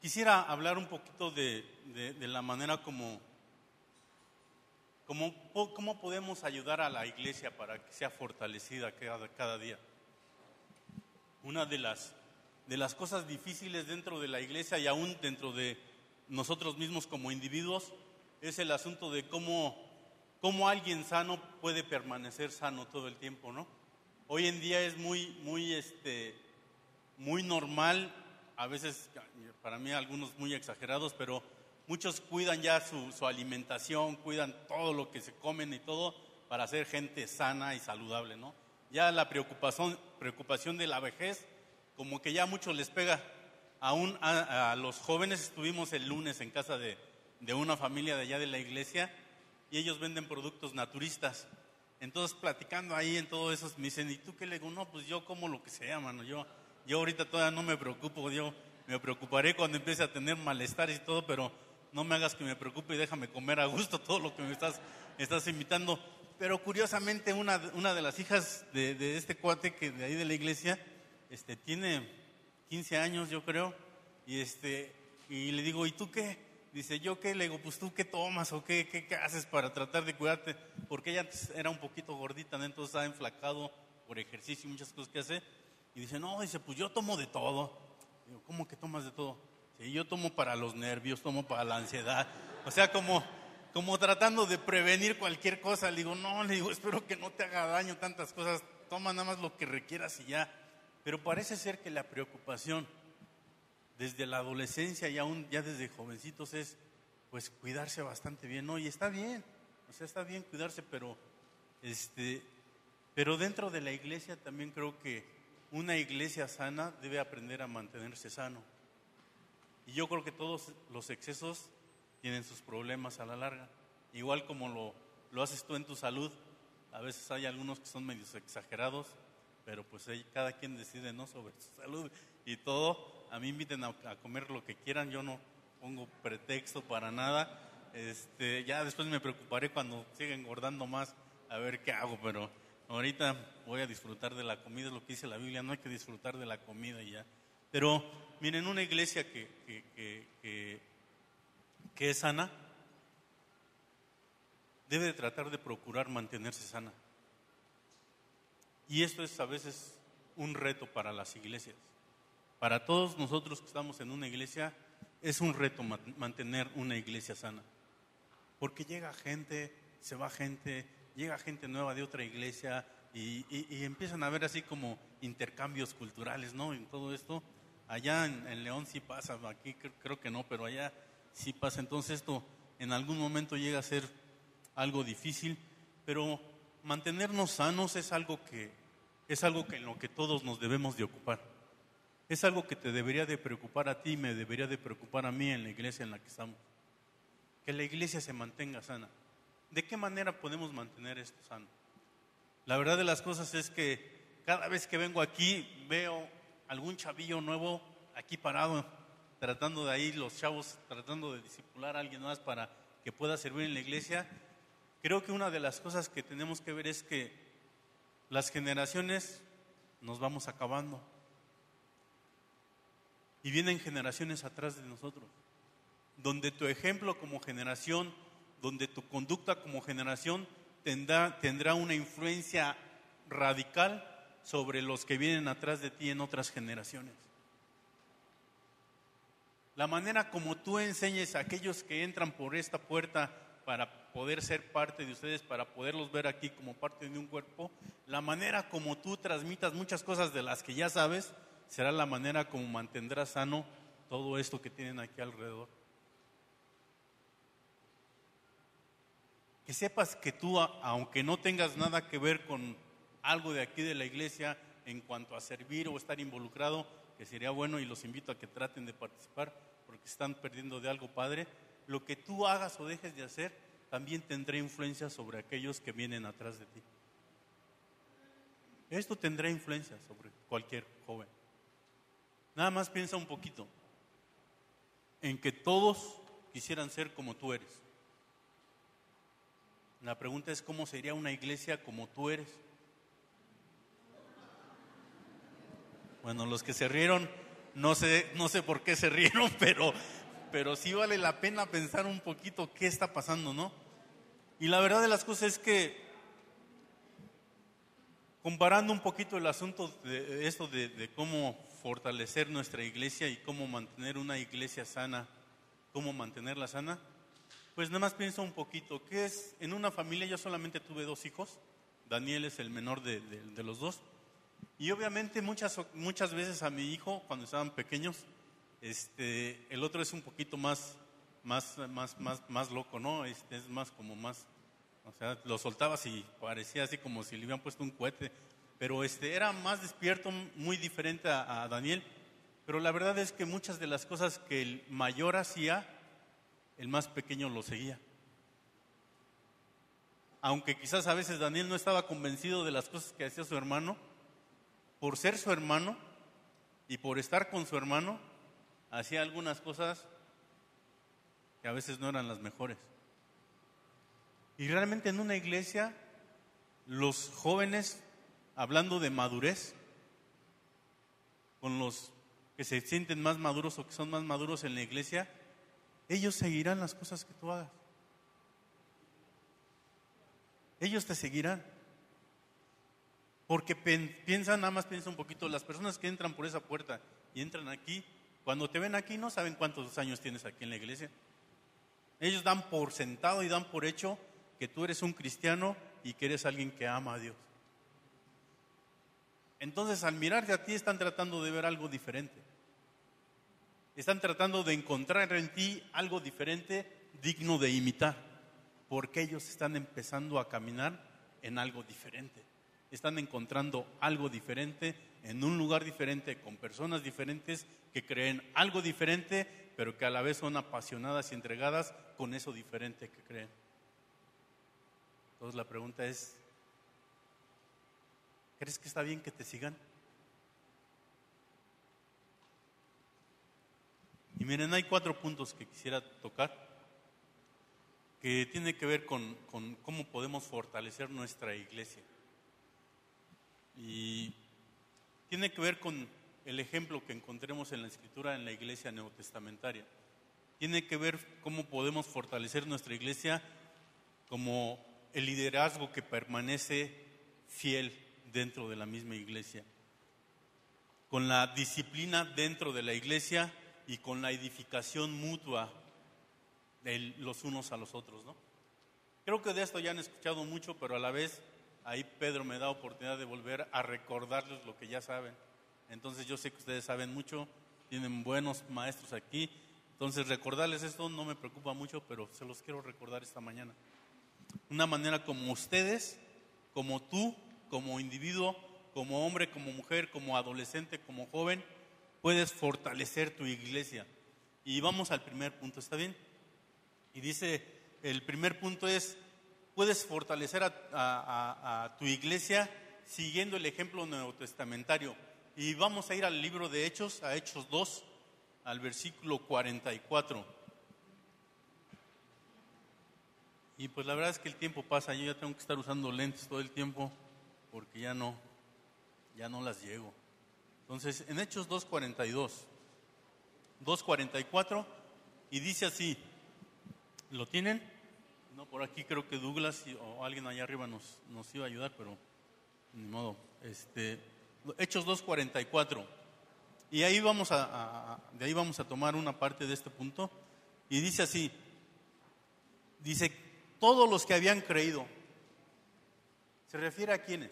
Quisiera hablar un poquito de la manera cómo podemos ayudar a la iglesia para que sea fortalecida cada día. Una de las cosas difíciles dentro de la iglesia y aún dentro de nosotros mismos como individuos es el asunto de cómo alguien sano puede permanecer sano todo el tiempo, ¿no? Hoy en día es muy normal, a veces para mí algunos muy exagerados, pero muchos cuidan ya su alimentación, cuidan todo lo que se comen y todo para ser gente sana y saludable, ¿no? Ya la preocupación de la vejez, como que ya a muchos les pega. Aún a los jóvenes, estuvimos el lunes en casa de una familia de allá de la iglesia y ellos venden productos naturistas. Entonces, platicando ahí en todo eso, me dicen, ¿y tú qué? Le digo, no, pues yo como lo que sea, mano. Yo ahorita todavía no me preocupo, yo me preocuparé cuando empiece a tener malestar y todo, pero no me hagas que me preocupe y déjame comer a gusto todo lo que me estás invitando. Pero curiosamente, una de las hijas de este cuate que de ahí de la iglesia, tiene 15 años, yo creo, y le digo, ¿y tú qué? Dice, ¿yo qué? Le digo, pues tú qué tomas o qué haces para tratar de cuidarte, porque ella antes era un poquito gordita, ¿no? Entonces ha enflacado por ejercicio y muchas cosas que hace. Y dice, no, pues yo tomo de todo. Digo, ¿cómo que tomas de todo? Sí, yo tomo para los nervios, tomo para la ansiedad. O sea, como tratando de prevenir cualquier cosa. Le digo, espero que no te haga daño tantas cosas. Toma nada más lo que requieras y ya. Pero parece ser que la preocupación desde la adolescencia y aún ya desde jovencitos es pues cuidarse bastante bien, ¿no? Y está bien, o sea, está bien cuidarse, pero dentro de la iglesia también creo que una iglesia sana debe aprender a mantenerse sano. Y yo creo que todos los excesos tienen sus problemas a la larga. Igual como lo haces tú en tu salud, a veces hay algunos que son medios exagerados, pero pues cada quien decide, ¿no?, sobre su salud y todo. A mí inviten a comer lo que quieran, yo no pongo pretexto para nada. Ya después me preocuparé cuando siga engordando más, a ver qué hago, pero ahorita voy a disfrutar de la comida, es lo que dice la Biblia, no hay que disfrutar de la comida y ya. Pero miren, una iglesia que es sana debe de tratar de procurar mantenerse sana. Y esto es a veces un reto para las iglesias. Para todos nosotros que estamos en una iglesia, es un reto mantener una iglesia sana. Porque llega gente, se va gente, llega gente nueva de otra iglesia y empiezan a haber así como intercambios culturales, ¿no? En todo esto. Allá en León sí pasa, aquí creo que no, pero allá sí pasa. Entonces esto en algún momento llega a ser algo difícil, pero mantenernos sanos es algo que en lo que todos nos debemos de ocupar. Es algo que te debería de preocupar a ti y me debería de preocupar a mí en la iglesia en la que estamos. Que la iglesia se mantenga sana. ¿De qué manera podemos mantener esto sano? La verdad de las cosas es que cada vez que vengo aquí veo algún chavillo nuevo aquí parado, tratando de ahí, los chavos tratando de discipular a alguien más para que pueda servir en la iglesia. Creo que una de las cosas que tenemos que ver es que las generaciones nos vamos acabando. Y vienen generaciones atrás de nosotros, donde tu ejemplo como generación, donde tu conducta como generación tendrá una influencia radical sobre los que vienen atrás de ti en otras generaciones. La manera como tú enseñes a aquellos que entran por esta puerta para poder ser parte de ustedes, para poderlos ver aquí como parte de un cuerpo, la manera como tú transmitas muchas cosas de las que ya sabes, será la manera como mantendrás sano todo esto que tienen aquí alrededor. Que sepas que tú, aunque no tengas nada que ver con algo de aquí de la iglesia en cuanto a servir o estar involucrado, que sería bueno y los invito a que traten de participar porque están perdiendo de algo padre, lo que tú hagas o dejes de hacer también tendrá influencia sobre aquellos que vienen atrás de ti. Esto tendrá influencia sobre cualquier joven. Nada más piensa un poquito en que todos quisieran ser como tú eres. La pregunta es, ¿cómo sería una iglesia como tú eres? Bueno, los que se rieron No sé por qué se rieron, pero sí vale la pena pensar un poquito qué está pasando, ¿no? Y la verdad de las cosas es que, comparando un poquito el asunto de esto de cómo fortalecer nuestra iglesia y cómo mantener una iglesia sana, cómo mantenerla sana, pues nada más pienso un poquito, ¿qué es? En una familia yo solamente tuve 2 hijos, Daniel es el menor de los 2, y obviamente muchas veces a mi hijo, cuando estaban pequeños, el otro es un poquito más loco, ¿no? Es más como más, o sea, lo soltabas y parecía así como si le hubieran puesto un cohete, pero era más despierto, muy diferente a Daniel, pero la verdad es que muchas de las cosas que el mayor hacía, el más pequeño lo seguía. Aunque quizás a veces Daniel no estaba convencido de las cosas que hacía su hermano, por ser su hermano y por estar con su hermano, hacía algunas cosas que a veces no eran las mejores. Y realmente en una iglesia, los jóvenes, hablando de madurez, con los que se sienten más maduros o que son más maduros en la iglesia, ellos seguirán las cosas que tú hagas. Ellos te seguirán. Porque nada más piensa un poquito, las personas que entran por esa puerta y entran aquí, cuando te ven aquí no saben cuántos años tienes aquí en la iglesia. Ellos dan por sentado y dan por hecho que tú eres un cristiano y que eres alguien que ama a Dios. Entonces, al mirarte a ti, están tratando de ver algo diferente. Están tratando de encontrar en ti algo diferente, digno de imitar, porque ellos están empezando a caminar en algo diferente. Están encontrando algo diferente, en un lugar diferente, con personas diferentes que creen algo diferente, pero que a la vez son apasionadas y entregadas con eso diferente que creen. Entonces la pregunta es, ¿crees que está bien que te sigan? Y miren, hay 4 puntos que quisiera tocar, que tiene que ver con cómo podemos fortalecer nuestra iglesia. Y tiene que ver con el ejemplo que encontremos en la Escritura en la iglesia neotestamentaria. Tiene que ver cómo podemos fortalecer nuestra iglesia como el liderazgo que permanece fiel dentro de la misma iglesia, con la disciplina dentro de la iglesia y con la edificación mutua de los unos a los otros, ¿no? Creo que de esto ya han escuchado mucho, pero a la vez ahí Pedro me da oportunidad de volver a recordarles lo que ya saben. Entonces yo sé que ustedes saben mucho, tienen buenos maestros aquí, entonces recordarles esto no me preocupa mucho, pero se los quiero recordar esta mañana. Una manera como ustedes, como tú, como individuo, como hombre, como mujer, como adolescente, como joven, puedes fortalecer tu iglesia. Y vamos al primer punto, ¿está bien? Y dice, el primer punto es, puedes fortalecer a tu iglesia siguiendo el ejemplo neotestamentario. Y vamos a ir al libro de Hechos, a Hechos 2, al versículo 44. Y pues la verdad es que el tiempo pasa, yo ya tengo que estar usando lentes todo el tiempo porque ya no las llego. Entonces, en Hechos 2:42, 2:44, y dice así, ¿lo tienen? No, por aquí creo que Douglas o alguien allá arriba nos iba a ayudar, pero ni modo. Hechos 2:44, y ahí de ahí vamos a tomar una parte de este punto, y dice así, dice, todos los que habían creído, ¿se refiere a quiénes?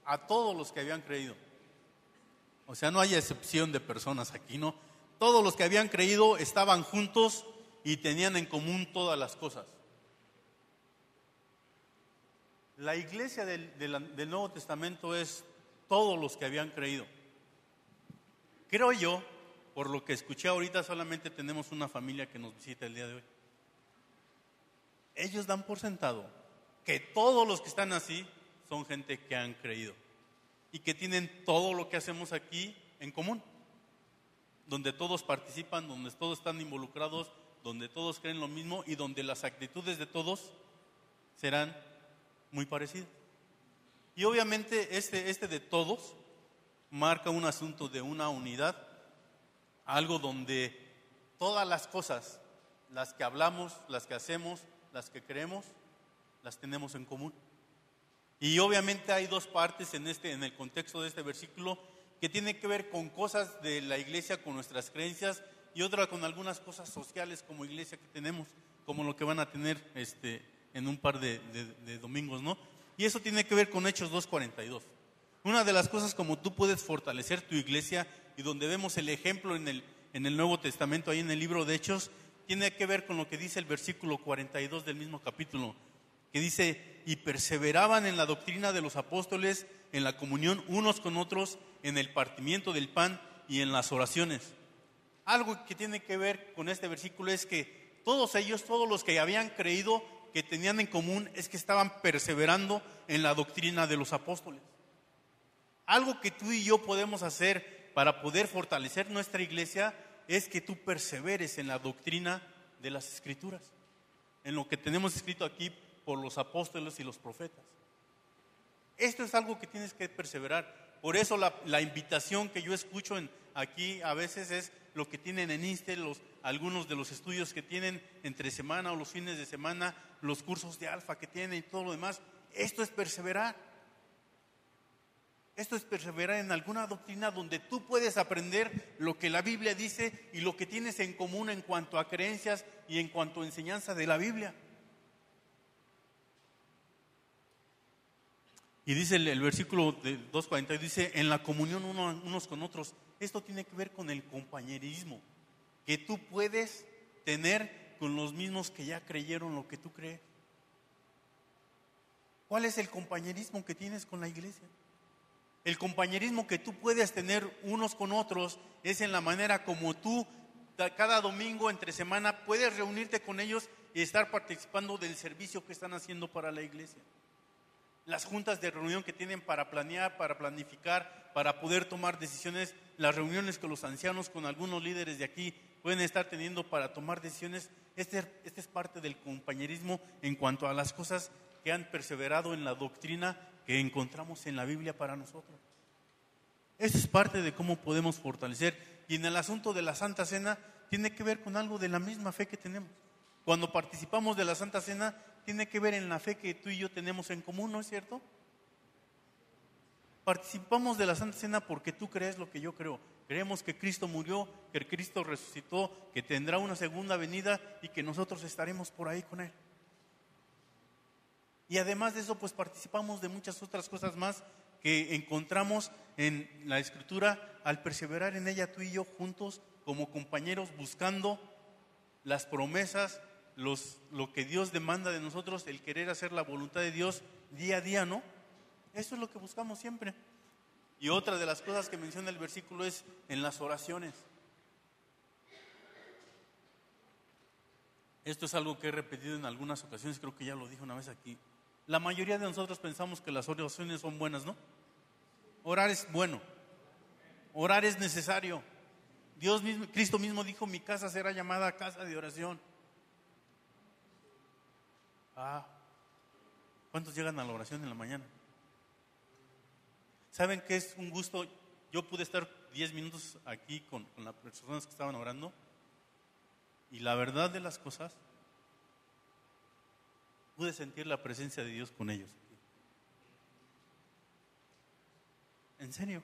A todos los que habían creído. O sea, no hay excepción de personas aquí, ¿no? Todos los que habían creído estaban juntos y tenían en común todas las cosas. La iglesia del Nuevo Testamento es todos los que habían creído. Creo yo, por lo que escuché ahorita, solamente tenemos una familia que nos visita el día de hoy. Ellos dan por sentado que todos los que están así son gente que han creído y que tienen todo lo que hacemos aquí en común, donde todos participan, donde todos están involucrados, donde todos creen lo mismo y donde las actitudes de todos serán muy parecidas. Y obviamente este de todos marca un asunto de una unidad, algo donde todas las cosas, las que hablamos, las que hacemos, las que creemos, las tenemos en común. Y obviamente hay dos partes en el contexto de este versículo, que tiene que ver con cosas de la iglesia, con nuestras creencias, y otra con algunas cosas sociales como iglesia que tenemos, como lo que van a tener en un par de domingos, ¿no? Y eso tiene que ver con Hechos 2:42. Una de las cosas como tú puedes fortalecer tu iglesia, y donde vemos el ejemplo en el Nuevo Testamento, ahí en el libro de Hechos, tiene que ver con lo que dice el versículo 42 del mismo capítulo, que dice: y perseveraban en la doctrina de los apóstoles, en la comunión unos con otros, en el partimiento del pan y en las oraciones. Algo que tiene que ver con este versículo es que todos ellos, todos los que habían creído, que tenían en común es que estaban perseverando en la doctrina de los apóstoles. Algo que tú y yo podemos hacer para poder fortalecer nuestra iglesia es que tú perseveres en la doctrina de las Escrituras, en lo que tenemos escrito aquí por los apóstoles y los profetas. Esto es algo que tienes que perseverar. Por eso la invitación que yo escucho aquí a veces es lo que tienen en INSTE, algunos de los estudios que tienen entre semana o los fines de semana, los cursos de alfa que tienen y todo lo demás. Esto es perseverar. Esto es perseverar en alguna doctrina donde tú puedes aprender lo que la Biblia dice y lo que tienes en común en cuanto a creencias y en cuanto a enseñanza de la Biblia. Y dice el versículo 2:42, dice: en la comunión unos con otros. Esto tiene que ver con el compañerismo que tú puedes tener con los mismos que ya creyeron lo que tú crees. ¿Cuál es el compañerismo que tienes con la iglesia? El compañerismo que tú puedes tener unos con otros es en la manera como tú cada domingo entre semana puedes reunirte con ellos y estar participando del servicio que están haciendo para la iglesia. Las juntas de reunión que tienen para planear, para planificar, para poder tomar decisiones, las reuniones con los ancianos, con algunos líderes de aquí pueden estar teniendo para tomar decisiones. Este es parte del compañerismo en cuanto a las cosas que han perseverado en la doctrina que encontramos en la Biblia para nosotros. Eso es parte de cómo podemos fortalecer. Y en el asunto de la Santa Cena tiene que ver con algo de la misma fe que tenemos. Cuando participamos de la Santa Cena tiene que ver en la fe que tú y yo tenemos en común, ¿no es cierto? Participamos de la Santa Cena porque tú crees lo que yo creo. Creemos que Cristo murió, que Cristo resucitó, que tendrá una segunda venida y que nosotros estaremos por ahí con Él. Y además de eso, pues participamos de muchas otras cosas más que encontramos en la Escritura al perseverar en ella tú y yo juntos como compañeros, buscando las promesas, lo que Dios demanda de nosotros, el querer hacer la voluntad de Dios día a día, ¿no? Eso es lo que buscamos siempre. Y otra de las cosas que menciona el versículo es en las oraciones. Esto es algo que he repetido en algunas ocasiones, creo que ya lo dije una vez aquí. La mayoría de nosotros pensamos que las oraciones son buenas, ¿no? Orar es bueno, orar es necesario. Cristo mismo dijo: mi casa será llamada casa de oración. ¿Cuántos llegan a la oración en la mañana? ¿Saben qué es un gusto? Yo pude estar 10 minutos aquí con las personas que estaban orando, y la verdad de las cosas, pude sentir la presencia de Dios con ellos. En serio.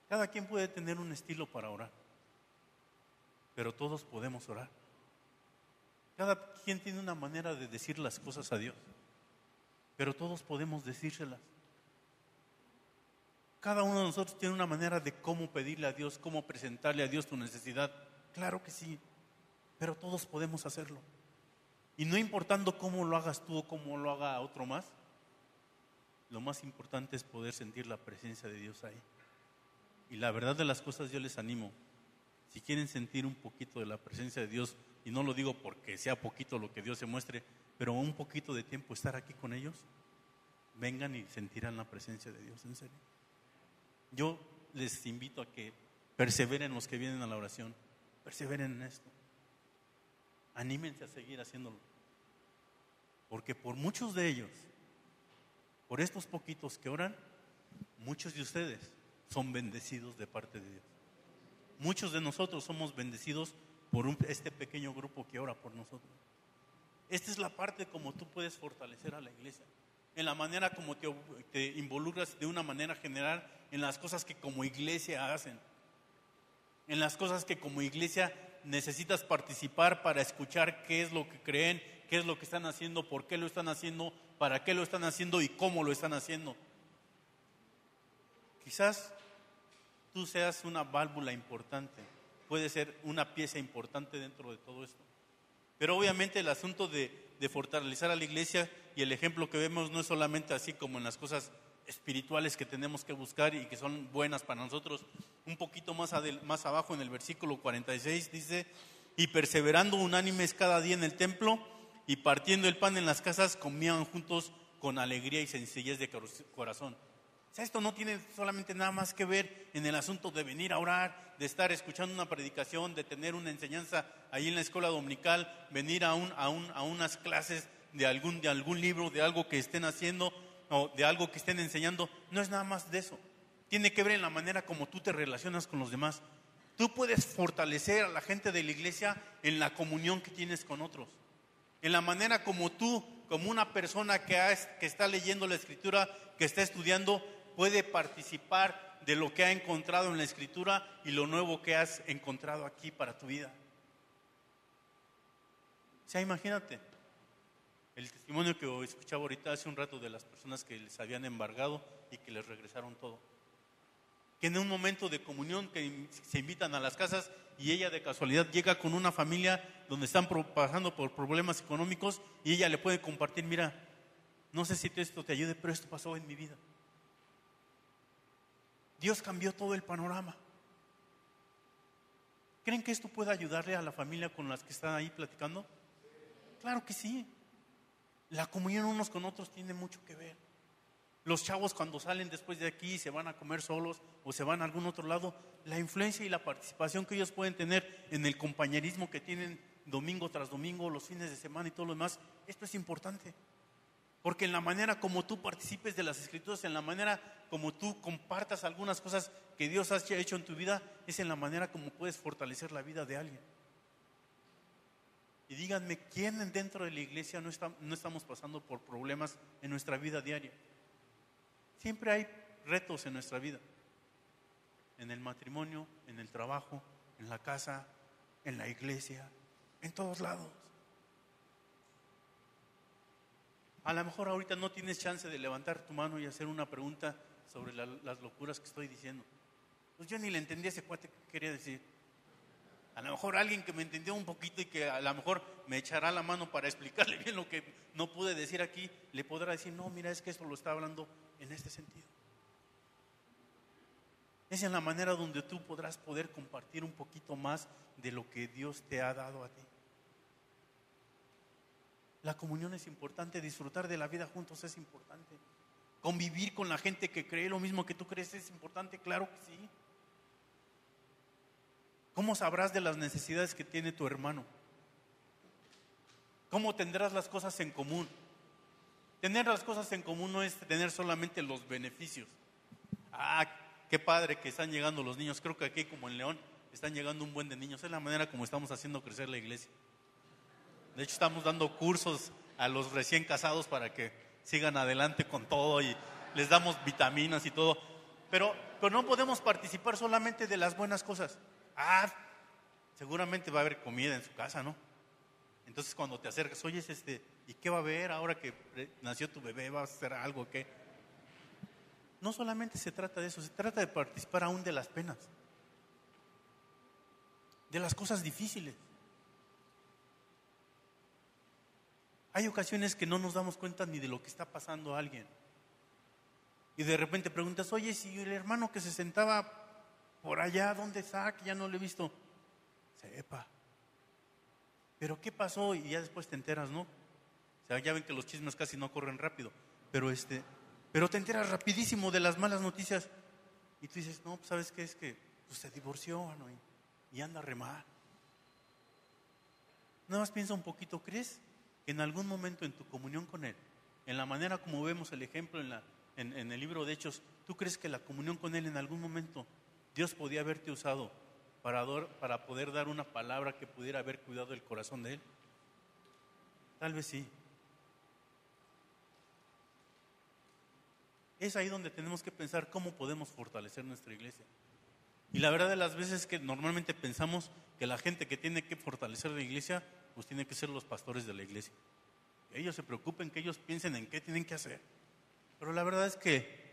Cada quien puede tener un estilo para orar, pero todos podemos orar. Cada quien tiene una manera de decir las cosas a Dios, pero todos podemos decírselas. Cada uno de nosotros tiene una manera de cómo pedirle a Dios, cómo presentarle a Dios tu necesidad. Claro que sí, pero todos podemos hacerlo. Y no importando cómo lo hagas tú o cómo lo haga otro más, lo más importante es poder sentir la presencia de Dios ahí. Y la verdad de las cosas, yo les animo, si quieren sentir un poquito de la presencia de Dios, y no lo digo porque sea poquito lo que Dios se muestre, pero un poquito de tiempo estar aquí con ellos, vengan y sentirán la presencia de Dios, en serio. Yo les invito a que perseveren los que vienen a la oración, perseveren en esto. Anímense a seguir haciéndolo, porque por muchos de ellos, por estos poquitos que oran, muchos de ustedes son bendecidos de parte de Dios. Muchos de nosotros somos bendecidos por este pequeño grupo que ora por nosotros. Esta es la parte como tú puedes fortalecer a la iglesia, en la manera como te involucras de una manera general en las cosas que como iglesia hacen, en las cosas que como iglesia necesitas participar para escuchar qué es lo que creen, qué es lo que están haciendo, por qué lo están haciendo, para qué lo están haciendo y cómo lo están haciendo. Quizás tú seas una válvula importante, puede ser una pieza importante dentro de todo esto. Pero obviamente el asunto de fortalecer a la iglesia y el ejemplo que vemos no es solamente así como en las cosas espirituales que tenemos que buscar y que son buenas para nosotros. Un poquito más abajo en el versículo 46 dice: y perseverando unánimes cada día en el templo y partiendo el pan en las casas, comían juntos con alegría y sencillez de corazón. O sea, esto no tiene solamente nada más que ver en el asunto de venir a orar, de estar escuchando una predicación, de tener una enseñanza ahí en la escuela dominical, venir a unas clases de algún libro, de algo que estén haciendo o de algo que estén enseñando. No es nada más de eso. Tiene que ver en la manera como tú te relacionas con los demás. Tú puedes fortalecer a la gente de la iglesia en la comunión que tienes con otros, en la manera como tú, como una persona que está leyendo la Escritura, que está estudiando, puede participar de lo que ha encontrado en la Escritura y lo nuevo que has encontrado aquí para tu vida. O sea, imagínate el testimonio que escuchaba ahorita hace un rato de las personas que les habían embargado y que les regresaron todo. Que en un momento de comunión que se invitan a las casas y ella de casualidad llega con una familia donde están pasando por problemas económicos y ella le puede compartir: mira, no sé si esto te ayude, pero esto pasó en mi vida. Dios cambió todo el panorama. ¿Creen que esto puede ayudarle a la familia con las que están ahí platicando? Claro que sí. La comunión unos con otros tiene mucho que ver. Los chavos cuando salen después de aquí se van a comer solos o se van a algún otro lado, la influencia y la participación que ellos pueden tener en el compañerismo que tienen domingo tras domingo, los fines de semana y todo lo demás, esto es importante. Porque en la manera como tú participes de las Escrituras, en la manera como tú compartas algunas cosas que Dios ha hecho en tu vida, es en la manera como puedes fortalecer la vida de alguien. Y díganme, ¿quién dentro de la iglesia no estamos pasando por problemas en nuestra vida diaria? Siempre hay retos en nuestra vida, en el matrimonio, en el trabajo, en la casa, en la iglesia, en todos lados. A lo mejor ahorita no tienes chance de levantar tu mano y hacer una pregunta sobre las locuras que estoy diciendo. Pues yo ni le entendí a ese cuate que quería decir. A lo mejor alguien que me entendió un poquito y que a lo mejor me echará la mano para explicarle bien lo que no pude decir aquí, le podrá decir: no, mira, es que esto lo está hablando en este sentido. Es en la manera donde tú podrás poder compartir un poquito más de lo que Dios te ha dado a ti. La comunión es importante, disfrutar de la vida juntos es importante. Convivir con la gente que cree lo mismo que tú crees es importante, claro que sí. ¿Cómo sabrás de las necesidades que tiene tu hermano? ¿Cómo tendrás las cosas en común? Tener las cosas en común no es tener solamente los beneficios. Ah, qué padre que están llegando los niños. Creo que aquí, como en León, están llegando un buen de niños. Es la manera como estamos haciendo crecer la iglesia. De hecho, estamos dando cursos a los recién casados para que sigan adelante con todo y les damos vitaminas y todo. Pero no podemos participar solamente de las buenas cosas. Seguramente va a haber comida en su casa, ¿no? Entonces cuando te acercas: oye, ¿y qué va a haber ahora que nació tu bebé? ¿Va a hacer algo o qué? No solamente se trata de eso, se trata de participar aún de las penas, de las cosas difíciles. Hay ocasiones que no nos damos cuenta ni de lo que está pasando a alguien. Y de repente preguntas: oye, si el hermano que se sentaba por allá, ¿dónde está? Que ya no lo he visto. Sepa. ¿Pero qué pasó? Y ya después te enteras, ¿no? O sea, ya ven que los chismes casi no corren rápido. Pero te enteras rapidísimo de las malas noticias. Y tú dices: no, pues ¿sabes qué? Es que se divorció, ¿no? Y anda re mal. Nada más piensa un poquito. ¿Crees que en algún momento en tu comunión con Él, en la manera como vemos el ejemplo en en el libro de Hechos, ¿tú crees que la comunión con Él en algún momento Dios podía haberte usado para poder dar una palabra que pudiera haber cuidado el corazón de Él? Tal vez sí. Es ahí donde tenemos que pensar cómo podemos fortalecer nuestra iglesia. Y la verdad de las veces que normalmente pensamos que la gente que tiene que fortalecer la iglesia, pues tiene que ser los pastores de la iglesia. Que ellos se preocupen, que ellos piensen en qué tienen que hacer. Pero la verdad es que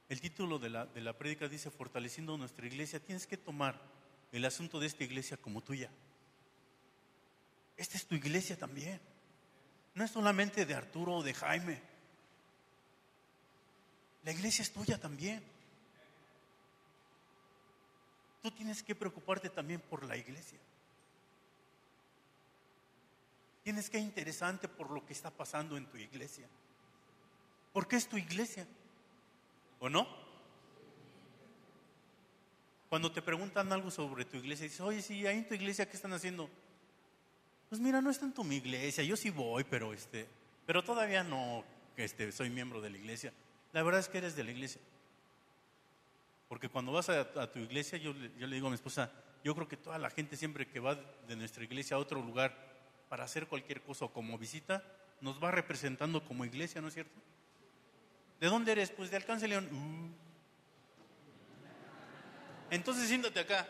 el título de la prédica dice fortaleciendo nuestra iglesia. Tienes que tomar el asunto de esta iglesia como tuya. Esta es tu iglesia también. No es solamente de Arturo o de Jaime. La iglesia es tuya también. Tú tienes que preocuparte también por la iglesia. Tienes que interesarte por lo que está pasando en tu iglesia. Porque es tu iglesia. ¿O no? Cuando te preguntan algo sobre tu iglesia, dices, oye, sí, ahí en tu iglesia, ¿qué están haciendo? Pues mira, no está en tu mi iglesia, yo sí voy, pero todavía no soy miembro de la iglesia. La verdad es que eres de la iglesia. Porque cuando vas a tu iglesia, yo le digo a mi esposa, yo creo que toda la gente siempre que va de nuestra iglesia a otro lugar para hacer cualquier cosa o como visita, nos va representando como iglesia, ¿no es cierto? ¿De dónde eres? Pues de Alcance León. Entonces siéntate acá.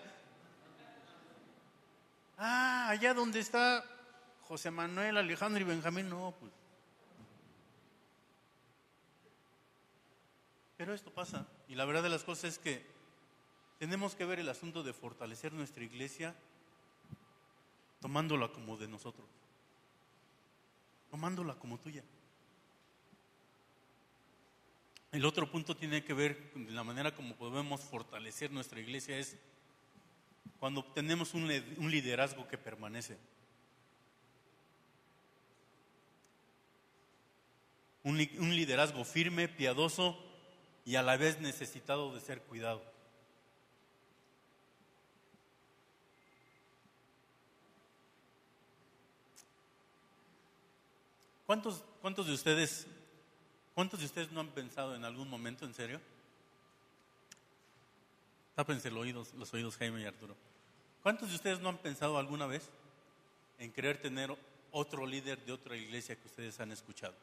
Allá donde está José Manuel, Alejandro y Benjamín, no, pues. Pero esto pasa, y la verdad de las cosas es que tenemos que ver el asunto de fortalecer nuestra iglesia tomándola como de nosotros, tomándola como tuya. El otro punto tiene que ver con la manera como podemos fortalecer nuestra iglesia es cuando tenemos un liderazgo que permanece. Un liderazgo firme, piadoso y a la vez necesitado de ser cuidado. ¿Cuántos de ustedes no han pensado en algún momento, en serio? Tápense los oídos, Jaime y Arturo. ¿Cuántos de ustedes no han pensado alguna vez en querer tener otro líder de otra iglesia que ustedes han escuchado?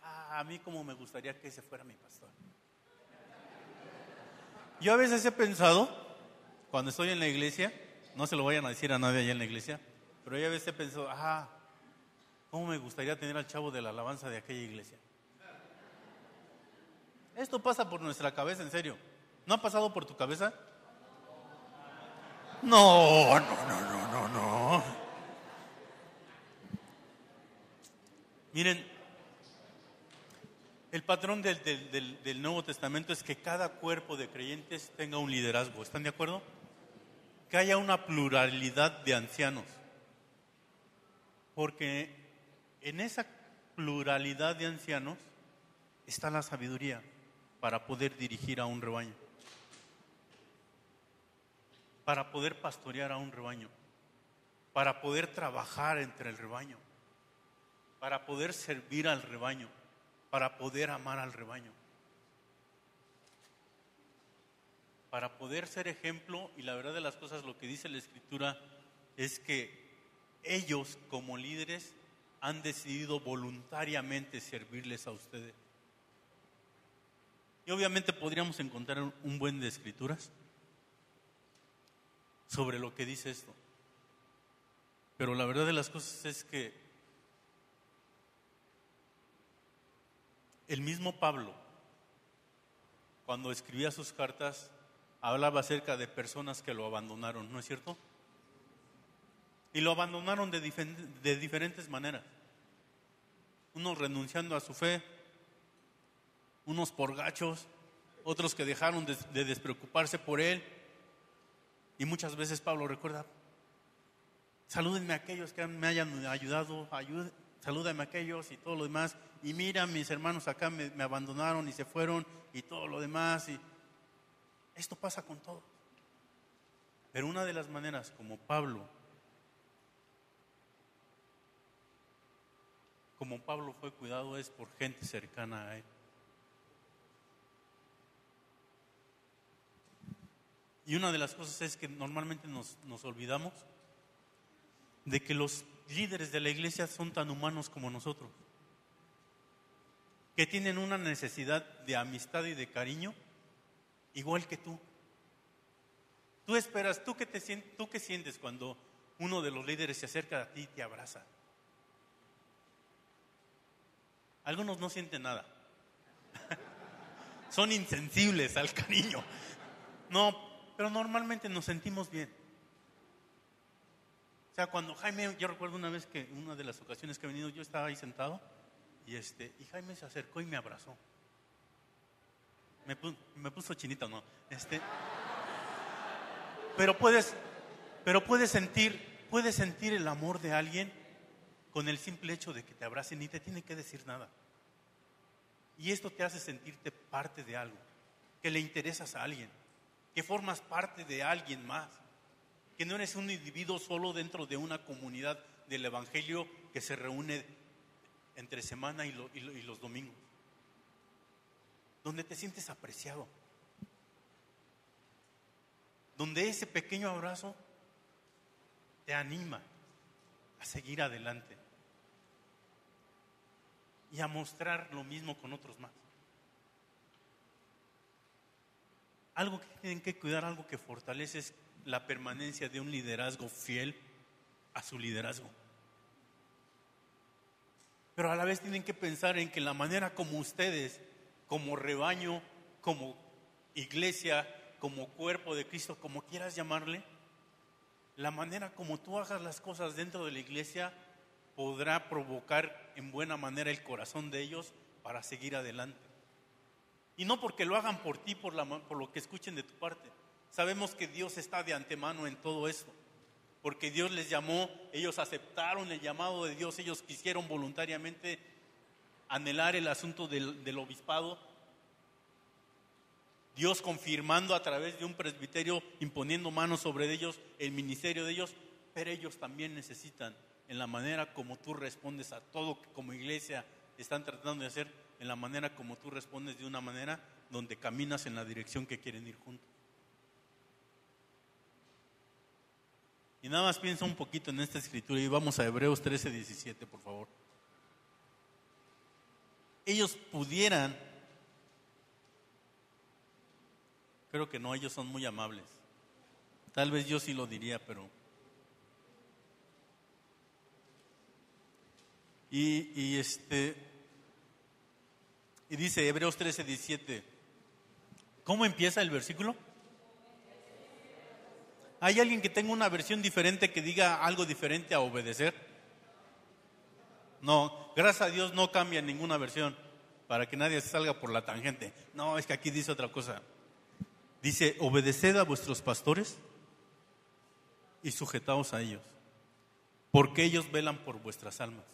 A mí como me gustaría que ese fuera mi pastor. Yo a veces he pensado, cuando estoy en la iglesia, no se lo vayan a decir a nadie allá en la iglesia, pero yo a veces he pensado, ¿cómo me gustaría tener al chavo de la alabanza de aquella iglesia? Esto pasa por nuestra cabeza, en serio. ¿No ha pasado por tu cabeza? No. Miren, el patrón del Nuevo Testamento es que cada cuerpo de creyentes tenga un liderazgo. ¿Están de acuerdo? Que haya una pluralidad de ancianos. Porque en esa pluralidad de ancianos está la sabiduría para poder dirigir a un rebaño, para poder pastorear a un rebaño, para poder trabajar entre el rebaño, para poder servir al rebaño, para poder amar al rebaño, para poder ser ejemplo. Y la verdad de las cosas, lo que dice la Escritura es que ellos como líderes han decidido voluntariamente servirles a ustedes. Y obviamente podríamos encontrar un buen de escrituras sobre lo que dice esto. Pero la verdad de las cosas es que el mismo Pablo, cuando escribía sus cartas, hablaba acerca de personas que lo abandonaron, ¿no es cierto? Y lo abandonaron de diferentes maneras. Unos renunciando a su fe, unos por gachos, otros que dejaron de despreocuparse por él. Y muchas veces Pablo recuerda, salúdenme a aquellos que me hayan ayudado, salúdenme a aquellos y todo lo demás. Y mira, mis hermanos acá me abandonaron y se fueron y todo lo demás. Y esto pasa con todos. Pero una de las maneras como Pablo como Pablo fue cuidado es por gente cercana a él. Y una de las cosas es que normalmente nos olvidamos de que los líderes de la iglesia son tan humanos como nosotros, que tienen una necesidad de amistad y de cariño igual que tú. Tú esperas, tú qué sientes cuando uno de los líderes se acerca a ti y te abraza. Algunos no sienten nada. Son insensibles al cariño. No, pero normalmente nos sentimos bien. O sea, cuando Jaime, yo recuerdo una vez que, una de las ocasiones que he venido, yo estaba ahí sentado y Jaime se acercó y me abrazó. Me puso chinita, ¿no? Pero puedes sentir el amor de alguien con el simple hecho de que te abracen y te tiene que decir nada. Y esto te hace sentirte parte de algo, que le interesas a alguien, que formas parte de alguien más, que no eres un individuo solo dentro de una comunidad del Evangelio que se reúne entre semana y los domingos, donde te sientes apreciado, donde ese pequeño abrazo te anima a seguir adelante y a mostrar lo mismo con otros más. Algo que tienen que cuidar, algo que fortalece es la permanencia de un liderazgo fiel a su liderazgo. Pero a la vez tienen que pensar en que la manera como ustedes, como rebaño, como iglesia, como cuerpo de Cristo, como quieras llamarle, la manera como tú hagas las cosas dentro de la iglesia podrá provocar en buena manera el corazón de ellos para seguir adelante. Y no porque lo hagan por ti, por lo que escuchen de tu parte. Sabemos que Dios está de antemano en todo esto, porque Dios les llamó, ellos aceptaron el llamado de Dios, ellos quisieron voluntariamente anhelar el asunto del obispado. Dios confirmando a través de un presbiterio, imponiendo manos sobre ellos, el ministerio de ellos, pero ellos también necesitan, en la manera como tú respondes a todo que como iglesia están tratando de hacer, en la manera como tú respondes de una manera donde caminas en la dirección que quieren ir juntos. Y nada más piensa un poquito en esta escritura y vamos a Hebreos 13:17, por favor. Ellos pudieran, creo que no, ellos son muy amables. Tal vez yo sí lo diría, pero... Y dice Hebreos 13:17. ¿Cómo empieza el versículo? ¿Hay alguien que tenga una versión diferente que diga algo diferente a obedecer? No, gracias a Dios no cambia ninguna versión para que nadie se salga por la tangente. No, es que aquí dice otra cosa. Dice, obedeced a vuestros pastores y sujetaos a ellos, porque ellos velan por vuestras almas.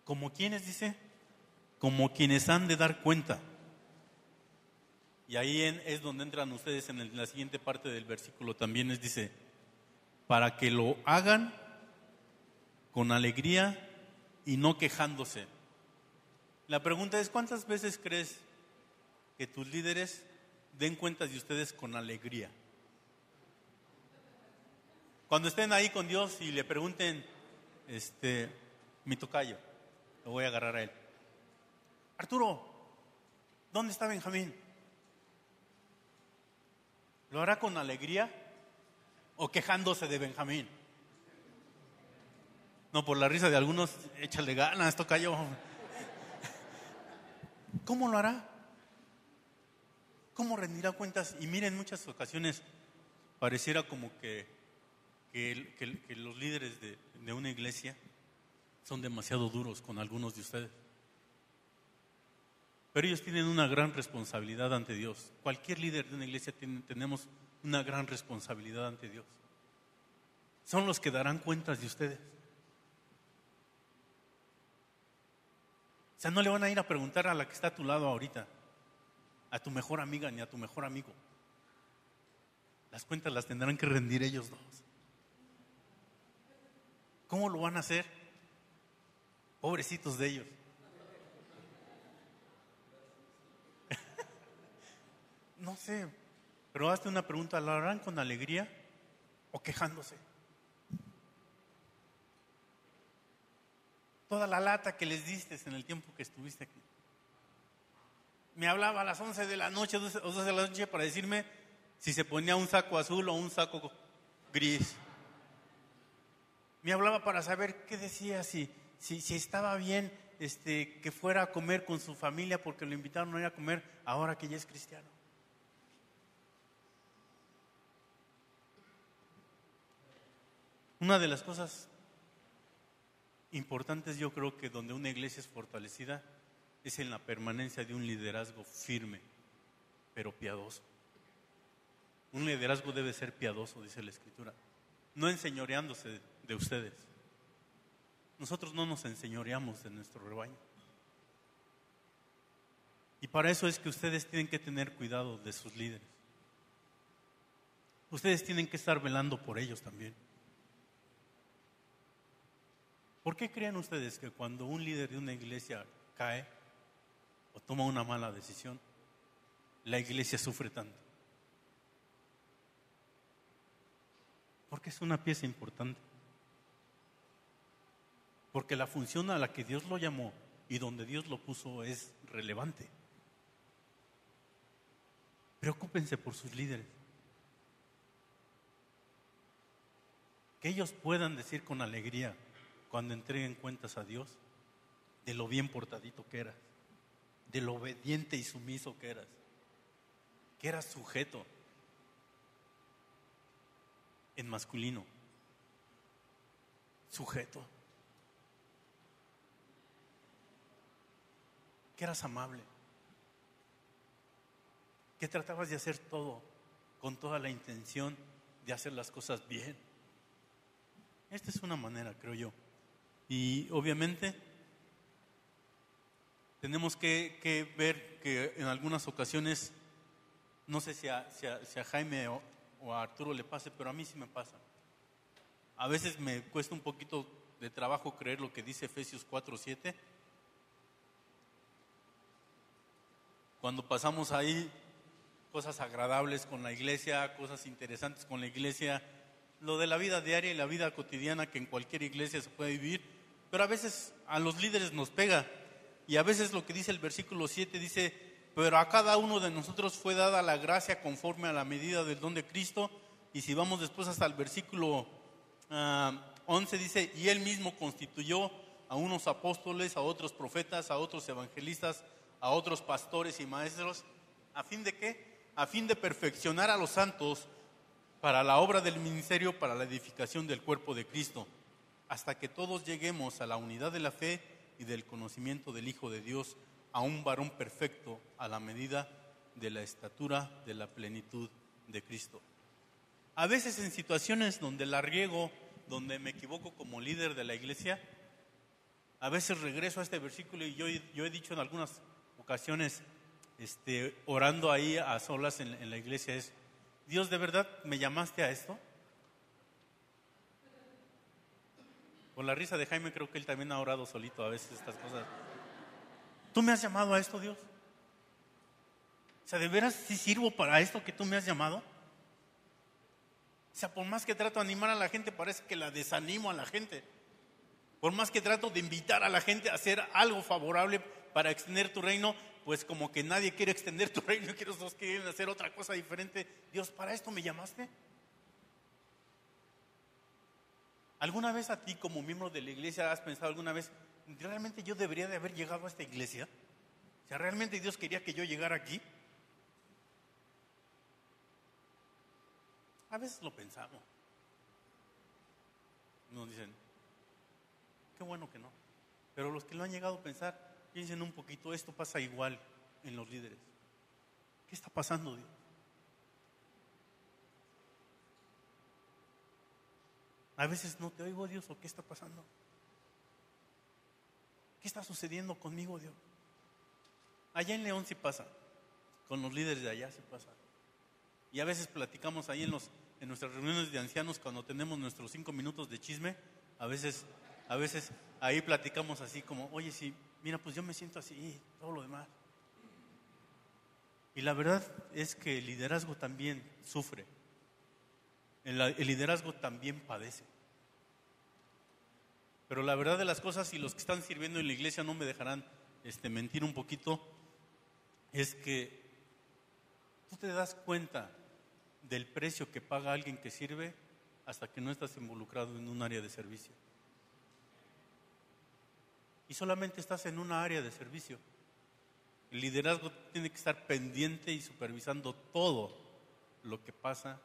¿Como quiénes dice? Como quienes han de dar cuenta. Y ahí es donde entran ustedes en la siguiente parte del versículo. También les dice, para que lo hagan con alegría y no quejándose. La pregunta es, ¿cuántas veces crees que tus líderes den cuenta de ustedes con alegría? Cuando estén ahí con Dios y le pregunten, mi tocayo, lo voy a agarrar a él. Arturo, ¿dónde está Benjamín? ¿Lo hará con alegría o quejándose de Benjamín? No, por la risa de algunos, échale ganas, tocayo. ¿Cómo lo hará? ¿Cómo rendirá cuentas? Y miren, en muchas ocasiones pareciera como que los líderes de una iglesia son demasiado duros con algunos de ustedes. Pero ellos tienen una gran responsabilidad ante Dios. Cualquier líder de una iglesia tenemos una gran responsabilidad ante Dios. Son los que darán cuentas de ustedes. O sea, no le van a ir a preguntar a la que está a tu lado ahorita, a tu mejor amiga ni a tu mejor amigo. Las cuentas las tendrán que rendir ellos dos. ¿Cómo lo van a hacer? Pobrecitos de ellos. No sé, pero hazte una pregunta, ¿lo harán con alegría o quejándose? Toda la lata que les diste en el tiempo que estuviste aquí. Me hablaba a las 11 de la noche, 12 de la noche para decirme si se ponía un saco azul o un saco gris. Me hablaba para saber qué decía, si estaba bien que fuera a comer con su familia porque lo invitaron a ir a comer ahora que ya es cristiano. Una de las cosas importantes, yo creo que donde una iglesia es fortalecida es en la permanencia de un liderazgo firme, pero piadoso. Un liderazgo debe ser piadoso, dice la Escritura, no enseñoreándose de ustedes. Nosotros no nos enseñoreamos de nuestro rebaño. Y para eso es que ustedes tienen que tener cuidado de sus líderes. Ustedes tienen que estar velando por ellos también. ¿Por qué creen ustedes que cuando un líder de una iglesia cae o toma una mala decisión, la iglesia sufre tanto? Porque es una pieza importante. Porque la función a la que Dios lo llamó y donde Dios lo puso es relevante. Preocúpense por sus líderes. Que ellos puedan decir con alegría cuando entreguen cuentas a Dios de lo bien portadito que eras, de lo obediente y sumiso que eras sujeto en masculino, sujeto, que eras amable, que tratabas de hacer todo con toda la intención de hacer las cosas bien. Esta es una manera, creo yo. Y obviamente tenemos que ver que en algunas ocasiones, no sé si a Jaime o a Arturo le pase, pero a mí sí me pasa. A veces me cuesta un poquito de trabajo creer lo que dice Efesios 4:7. Cuando pasamos ahí cosas agradables con la iglesia, cosas interesantes con la iglesia, lo de la vida diaria y la vida cotidiana que en cualquier iglesia se puede vivir, pero a veces a los líderes nos pega. Y a veces lo que dice el versículo 7 dice: pero a cada uno de nosotros fue dada la gracia conforme a la medida del don de Cristo. Y si vamos después hasta el versículo 11 dice: y él mismo constituyó a unos apóstoles, a otros profetas, a otros evangelistas, a otros pastores y maestros. ¿A fin de qué? A fin de perfeccionar a los santos para la obra del ministerio, para la edificación del cuerpo de Cristo, hasta que todos lleguemos a la unidad de la fe y del conocimiento del Hijo de Dios, a un varón perfecto, a la medida de la estatura de la plenitud de Cristo. A veces en situaciones donde la riego, donde me equivoco como líder de la iglesia, a veces regreso a este versículo y yo he dicho en algunas ocasiones, orando ahí a solas en la iglesia, es: Dios, ¿de verdad me llamaste a esto? Con la risa de Jaime, creo que él también ha orado solito a veces estas cosas. ¿Tú me has llamado a esto, Dios? O sea, ¿de veras sí sirvo para esto que tú me has llamado? O sea, por más que trato de animar a la gente, parece que la desanimo a la gente. Por más que trato de invitar a la gente a hacer algo favorable para extender tu reino, pues como que nadie quiere extender tu reino, todos quieren hacer otra cosa diferente. Dios, ¿para esto me llamaste? ¿Alguna vez a ti como miembro de la iglesia has pensado alguna vez, realmente yo debería de haber llegado a esta iglesia? O sea, ¿realmente Dios quería que yo llegara aquí? A veces lo pensamos. Nos dicen, qué bueno que no. Pero los que lo han llegado a pensar, piensen un poquito, esto pasa igual en los líderes. ¿Qué está pasando, Dios? A veces no te oigo, Dios, ¿o qué está pasando? ¿Qué está sucediendo conmigo, Dios? Allá en León sí pasa, con los líderes de allá sí pasa. Y a veces platicamos ahí en nuestras reuniones de ancianos, cuando tenemos nuestros 5 minutos de chisme, a veces A veces ahí platicamos así como, oye, sí, mira, pues yo me siento así, todo lo demás. Y la verdad es que el liderazgo también sufre. El liderazgo también padece. Pero la verdad de las cosas, y los que están sirviendo en la iglesia no me dejarán mentir un poquito, es que tú te das cuenta del precio que paga alguien que sirve hasta que no estás involucrado en un área de servicio. Y solamente estás en una área de servicio. El liderazgo tiene que estar pendiente y supervisando todo lo que pasa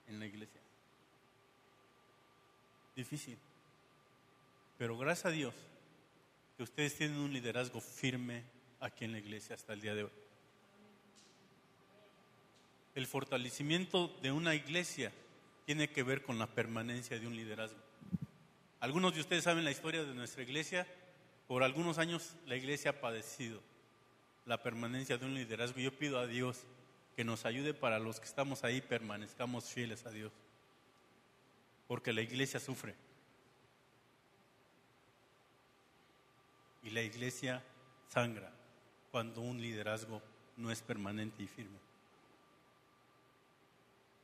en la iglesia. Difícil. Pero gracias a Dios que ustedes tienen un liderazgo firme aquí en la iglesia hasta el día de hoy. El fortalecimiento de una iglesia tiene que ver con la permanencia de un liderazgo. Algunos de ustedes saben la historia de nuestra iglesia. Por algunos años la iglesia ha padecido la permanencia de un liderazgo. Yo pido a Dios que nos ayude para los que estamos ahí, permanezcamos fieles a Dios. Porque la iglesia sufre. Y la iglesia sangra cuando un liderazgo no es permanente y firme.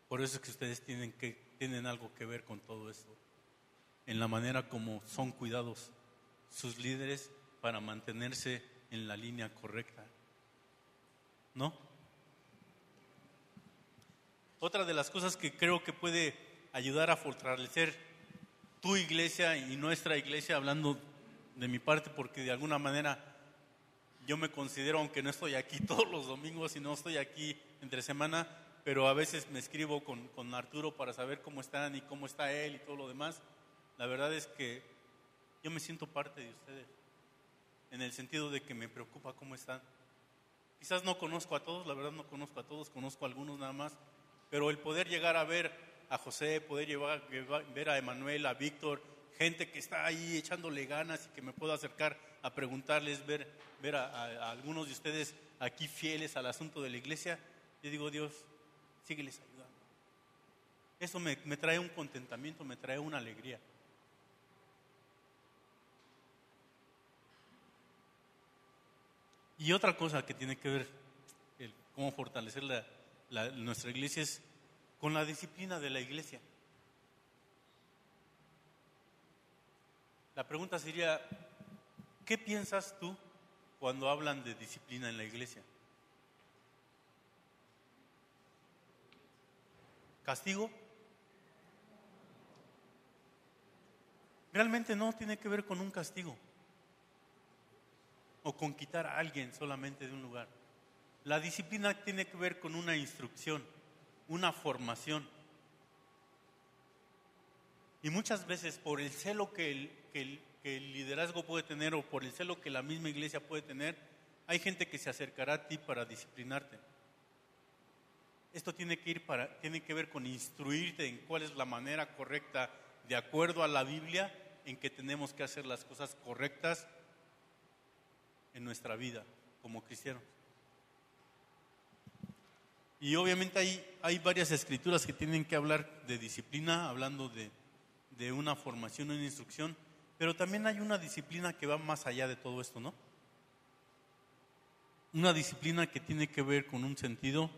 Por eso es que ustedes tienen algo que ver con todo esto, en la manera como son cuidados sus líderes para mantenerse en la línea correcta, ¿no? Otra de las cosas que creo que puede ayudar a fortalecer tu iglesia y nuestra iglesia, hablando de mi parte, porque de alguna manera yo me considero, aunque no estoy aquí todos los domingos y no estoy aquí entre semana, pero a veces me escribo con Arturo para saber cómo están y cómo está él y todo lo demás. La verdad es que yo me siento parte de ustedes, en el sentido de que me preocupa cómo están. Quizás no conozco a todos, la verdad no conozco a todos, conozco a algunos nada más, pero el poder llegar a ver a José, poder ver a Emanuel, a Víctor, gente que está ahí echándole ganas y que me puedo acercar a preguntarles, ver a algunos de ustedes aquí fieles al asunto de la iglesia, yo digo, Dios, sígueles ayudando. Eso me trae un contentamiento, me trae una alegría. Y otra cosa que tiene que ver cómo fortalecer nuestra iglesia es con la disciplina de la iglesia. La pregunta sería, ¿qué piensas tú cuando hablan de disciplina en la iglesia? ¿Castigo? Realmente no tiene que ver con un castigo o con quitar a alguien solamente de un lugar. La disciplina tiene que ver con una instrucción, una formación. Y muchas veces por el celo que el liderazgo puede tener o por el celo que la misma iglesia puede tener, hay gente que se acercará a ti para disciplinarte. Esto tiene que ver con instruirte en cuál es la manera correcta, de acuerdo a la Biblia, en que tenemos que hacer las cosas correctas en nuestra vida como cristianos. Y obviamente hay varias escrituras que tienen que hablar de disciplina, hablando de una formación, una instrucción, pero también hay una disciplina que va más allá de todo esto, ¿no? Una disciplina que tiene que ver con un sentido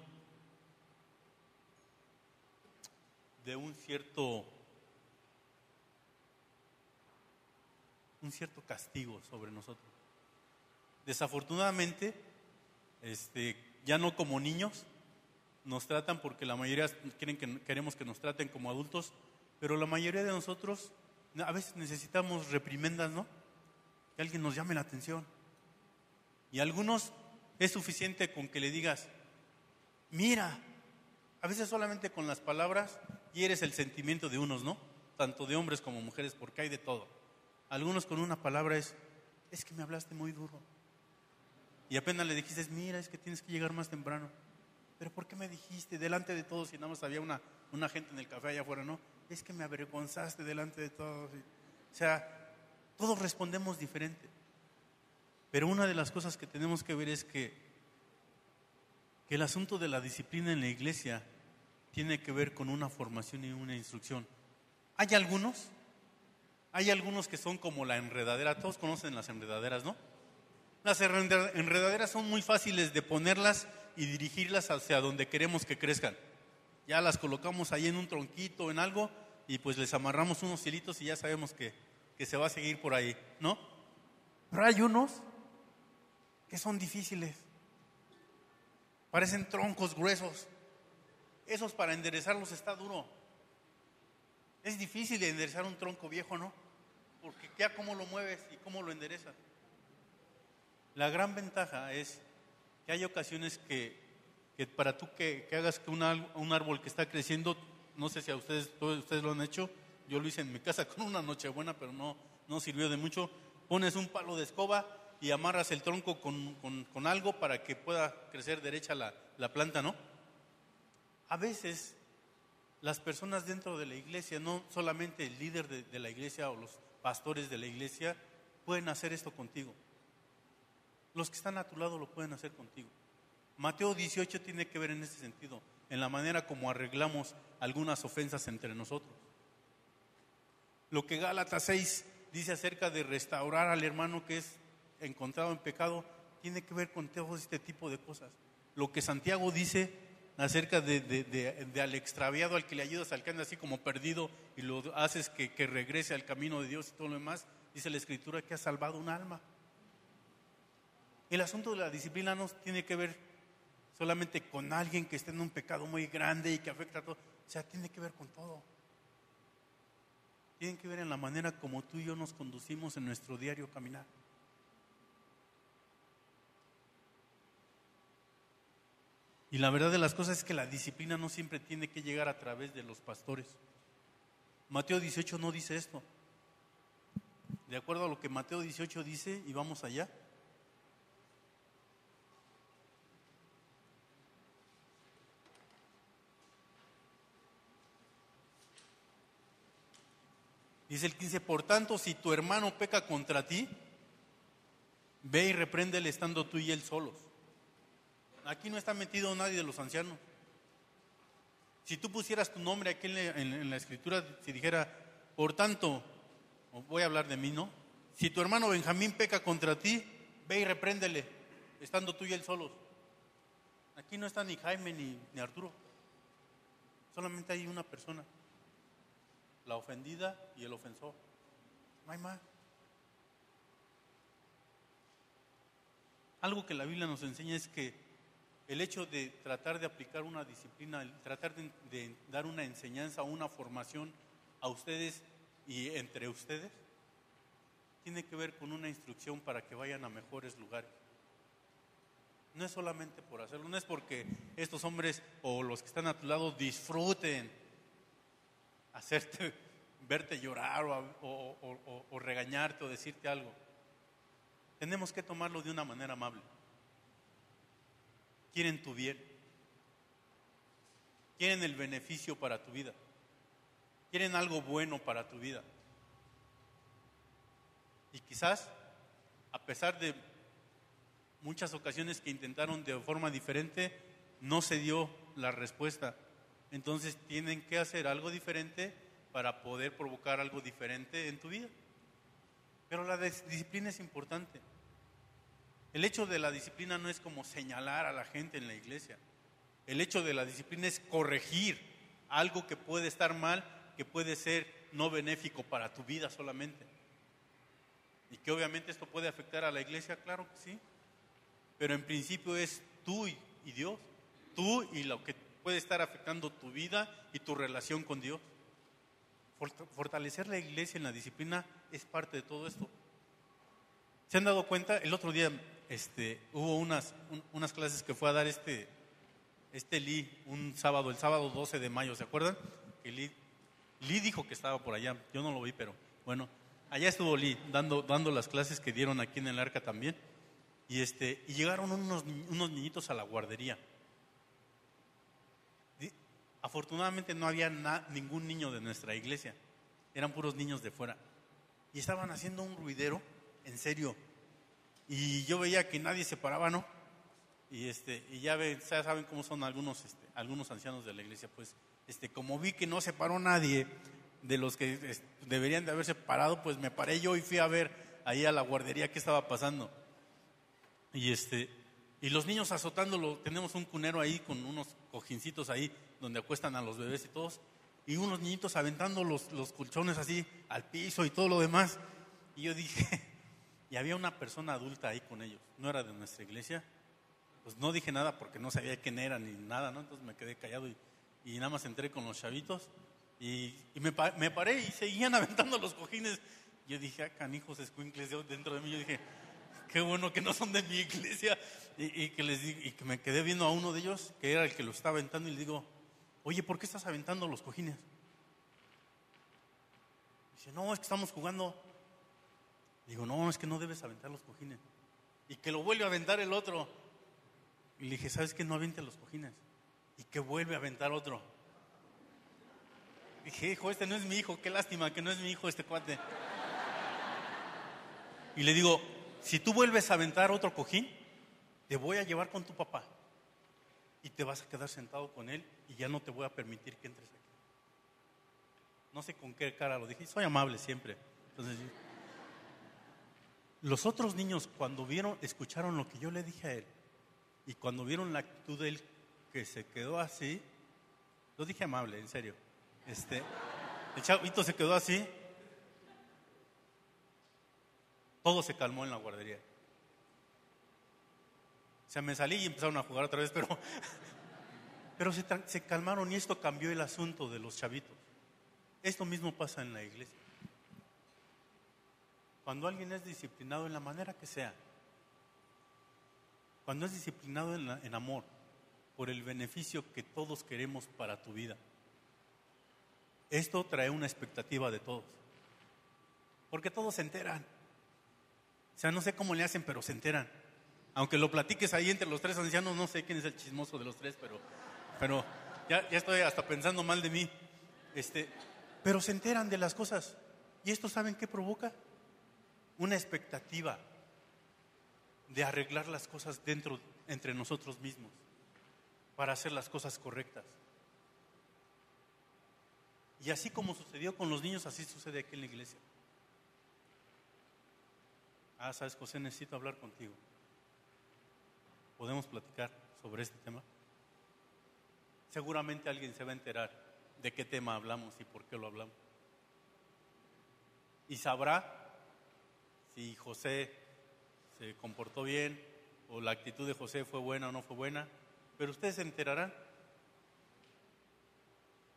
de un cierto castigo sobre nosotros. Desafortunadamente, ya no como niños nos tratan, porque la mayoría queremos que nos traten como adultos, pero la mayoría de nosotros a veces necesitamos reprimendas, ¿no? Que alguien nos llame la atención. Y a algunos es suficiente con que le digas, mira, a veces solamente con las palabras hieres el sentimiento de unos, ¿no? Tanto de hombres como mujeres, porque hay de todo. Algunos con una palabra es que me hablaste muy duro. Y apenas le dijiste, mira, es que tienes que llegar más temprano. ¿Pero por qué me dijiste delante de todos si nada más había una gente en el café allá afuera? No, es que me avergonzaste delante de todos. O sea, todos respondemos diferente. Pero una de las cosas que tenemos que ver es que el asunto de la disciplina en la iglesia tiene que ver con una formación y una instrucción. Hay Hay algunos que son como la enredadera, todos conocen las enredaderas, ¿no? Las enredaderas son muy fáciles de ponerlas y dirigirlas hacia donde queremos que crezcan. Ya las colocamos ahí en un tronquito, en algo, y pues les amarramos unos hilitos y ya sabemos que se va a seguir por ahí, ¿no? Pero hay unos que son difíciles, parecen troncos gruesos. Esos para enderezarlos está duro. Es difícil de enderezar un tronco viejo, ¿no? Porque ya cómo lo mueves y cómo lo enderezas. La gran ventaja es que hay ocasiones que para tú que hagas que un árbol que está creciendo, no sé si a ustedes lo han hecho, yo lo hice en mi casa con una nochebuena, pero no sirvió de mucho. Pones un palo de escoba y amarras el tronco con algo para que pueda crecer derecha la planta, ¿no? A veces las personas dentro de la iglesia, no solamente el líder de la iglesia o los pastores de la iglesia, pueden hacer esto contigo. Los que están a tu lado lo pueden hacer contigo. Mateo 18 tiene que ver en ese sentido, en la manera como arreglamos algunas ofensas entre nosotros. Lo que Gálatas 6 dice acerca de restaurar al hermano que es encontrado en pecado, tiene que ver con todo este tipo de cosas. Lo que Santiago dice acerca de al extraviado, al que le ayudas, al que anda así como perdido y lo haces que regrese al camino de Dios y todo lo demás, dice la Escritura que ha salvado un alma. El asunto de la disciplina no tiene que ver solamente con alguien que esté en un pecado muy grande y que afecta a todo, o sea, tiene que ver con todo. Tiene que ver en la manera como tú y yo nos conducimos en nuestro diario caminar. Y la verdad de las cosas es que la disciplina no siempre tiene que llegar a través de los pastores. Mateo 18 no dice esto. De acuerdo a lo que Mateo 18 dice, y vamos allá. Dice el 15, por tanto, si tu hermano peca contra ti, ve y repréndele estando tú y él solos. Aquí no está metido nadie de los ancianos. Si tú pusieras tu nombre aquí en la escritura, si dijera, por tanto, voy a hablar de mí, ¿no? Si tu hermano Benjamín peca contra ti, ve y repréndele, estando tú y él solos. Aquí no está ni Jaime ni Arturo. Solamente hay una persona, la ofendida y el ofensor. No hay más. Algo que la Biblia nos enseña es que el hecho de tratar de aplicar una disciplina, el tratar de dar una enseñanza o una formación a ustedes y entre ustedes, tiene que ver con una instrucción para que vayan a mejores lugares. No es solamente por hacerlo, no es porque estos hombres o los que están a tu lado disfruten verte llorar o regañarte o decirte algo. Tenemos que tomarlo de una manera amable. Quieren tu bien, quieren el beneficio para tu vida, quieren algo bueno para tu vida. Y quizás, a pesar de muchas ocasiones que intentaron de forma diferente, no se dio la respuesta. Entonces tienen que hacer algo diferente para poder provocar algo diferente en tu vida. Pero la disciplina es importante. El hecho de la disciplina no es como señalar a la gente en la iglesia. El hecho de la disciplina es corregir algo que puede estar mal, que puede ser no benéfico para tu vida solamente. Y que obviamente esto puede afectar a la iglesia, claro que sí. Pero en principio es tú y Dios. Tú y lo que puede estar afectando tu vida y tu relación con Dios. Fortalecer la iglesia en la disciplina es parte de todo esto. ¿Se han dado cuenta? El otro día hubo unas clases que fue a dar este Lee un sábado, el sábado 12 de mayo, ¿se acuerdan? Que Lee dijo que estaba por allá, yo no lo vi, pero bueno, allá estuvo Lee dando las clases que dieron aquí en el Arca también. Y llegaron unos niñitos a la guardería. Afortunadamente no había ningún niño de nuestra iglesia, eran puros niños de fuera. Y estaban haciendo un ruidero, en serio. Y yo veía que nadie se paraba, ¿no? Y ya saben cómo son algunos ancianos de la iglesia, pues como vi que no se paró nadie, de los que deberían de haberse parado, pues me paré yo y fui a ver ahí a la guardería qué estaba pasando. Y los niños azotándolo, tenemos un cunero ahí con unos cojincitos ahí donde acuestan a los bebés y todos, y unos niñitos aventando los colchones así al piso y todo lo demás. Y yo dije, y había una persona adulta ahí con ellos, no era de nuestra iglesia. Pues no dije nada porque no sabía quién era ni nada, ¿no? Entonces me quedé callado y nada más entré con los chavitos y me paré y seguían aventando los cojines. Yo dije, canijos escuincles dentro de mí. Yo dije, qué bueno que no son de mi iglesia. Y que me quedé viendo a uno de ellos, que era el que lo estaba aventando, y le digo, oye, ¿por qué estás aventando los cojines? Dice, no, es que estamos jugando. Digo, no, es que no debes aventar los cojines. Y que lo vuelve a aventar el otro. Y le dije, ¿sabes qué? No aviente los cojines. Y que vuelve a aventar otro. Dije, hijo, este no es mi hijo, qué lástima que no es mi hijo este cuate. Y le digo, si tú vuelves a aventar otro cojín, te voy a llevar con tu papá. Y te vas a quedar sentado con él y ya no te voy a permitir que entres aquí. No sé con qué cara lo dije, soy amable siempre. Entonces, los otros niños cuando escucharon lo que yo le dije a él, y cuando vieron la actitud de él que se quedó así, lo dije amable, en serio. El chavito se quedó así. Todo se calmó en la guardería. O sea, me salí y empezaron a jugar otra vez, pero se calmaron y esto cambió el asunto de los chavitos. Esto mismo pasa en la iglesia. Cuando alguien es disciplinado en la manera que sea, cuando es disciplinado en amor, por el beneficio que todos queremos para tu vida, esto trae una expectativa de todos. Porque todos se enteran. O sea, no sé cómo le hacen, pero se enteran. Aunque lo platiques ahí entre los tres ancianos, no sé quién es el chismoso de los tres, pero ya estoy hasta pensando mal de mí. Pero se enteran de las cosas. ¿Y esto saben qué provoca? Una expectativa de arreglar las cosas entre nosotros mismos, para hacer las cosas correctas. Y así como sucedió con los niños, así sucede aquí en la iglesia. ¿Sabes, José? Necesito hablar contigo. ¿Podemos platicar sobre este tema? Seguramente alguien se va a enterar de qué tema hablamos y por qué lo hablamos. Y sabrá si José se comportó bien o la actitud de José fue buena o no fue buena, pero ustedes se enterarán.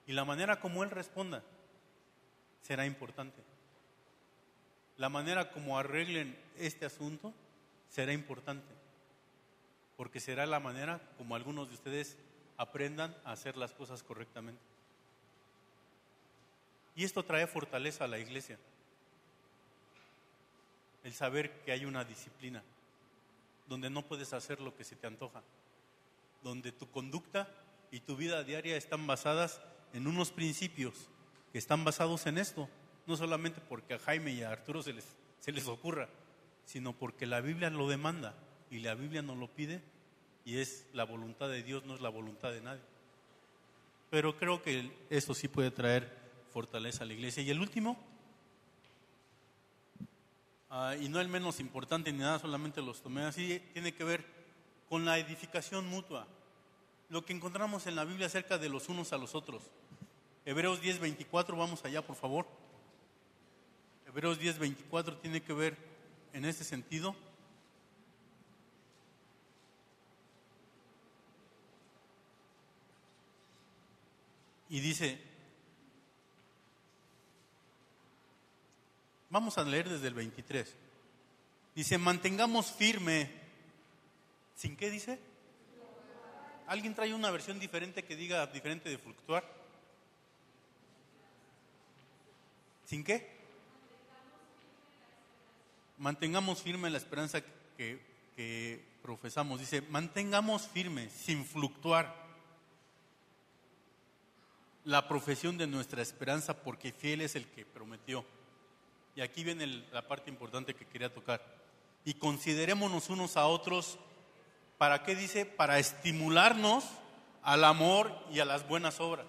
Y la manera como él responda será importante. La manera como arreglen este asunto será importante, porque será la manera como algunos de ustedes aprendan a hacer las cosas correctamente. Y esto trae fortaleza a la iglesia. El saber que hay una disciplina donde no puedes hacer lo que se te antoja, donde tu conducta y tu vida diaria están basadas en unos principios que están basados en esto, no solamente porque a Jaime y a Arturo se les ocurra, sino porque la Biblia lo demanda y la Biblia nos lo pide, y es la voluntad de Dios, no es la voluntad de nadie. Pero creo que esto sí puede traer fortaleza a la iglesia. Y el último, y no el menos importante ni nada, solamente los tomé así, tiene que ver con la edificación mutua. Lo que encontramos en la Biblia acerca de los unos a los otros. Hebreos 10:24, vamos allá por favor. Hebreos 10:24 tiene que ver en este sentido. Y dice, vamos a leer desde el 23. Dice, mantengamos firme. ¿Sin qué dice? ¿Alguien trae una versión diferente que diga diferente de fluctuar? ¿Sin qué? Mantengamos firme la esperanza que profesamos. Dice, mantengamos firme, sin fluctuar, la profesión de nuestra esperanza, porque fiel es el que prometió. Y aquí viene la parte importante que quería tocar. Y considerémonos unos a otros, ¿para qué dice? Para estimularnos al amor y a las buenas obras.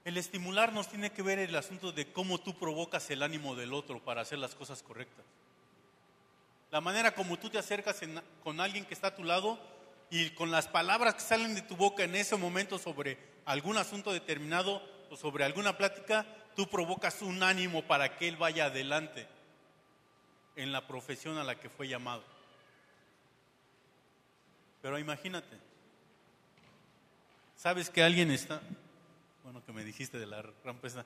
El estimularnos tiene que ver el asunto de cómo tú provocas el ánimo del otro para hacer las cosas correctas. La manera como tú te acercas con alguien que está a tu lado y con las palabras que salen de tu boca en ese momento sobre algún asunto determinado o sobre alguna plática, tú provocas un ánimo para que él vaya adelante en la profesión a la que fue llamado. Pero imagínate, sabes que alguien está, bueno, que me dijiste de la rampa esa,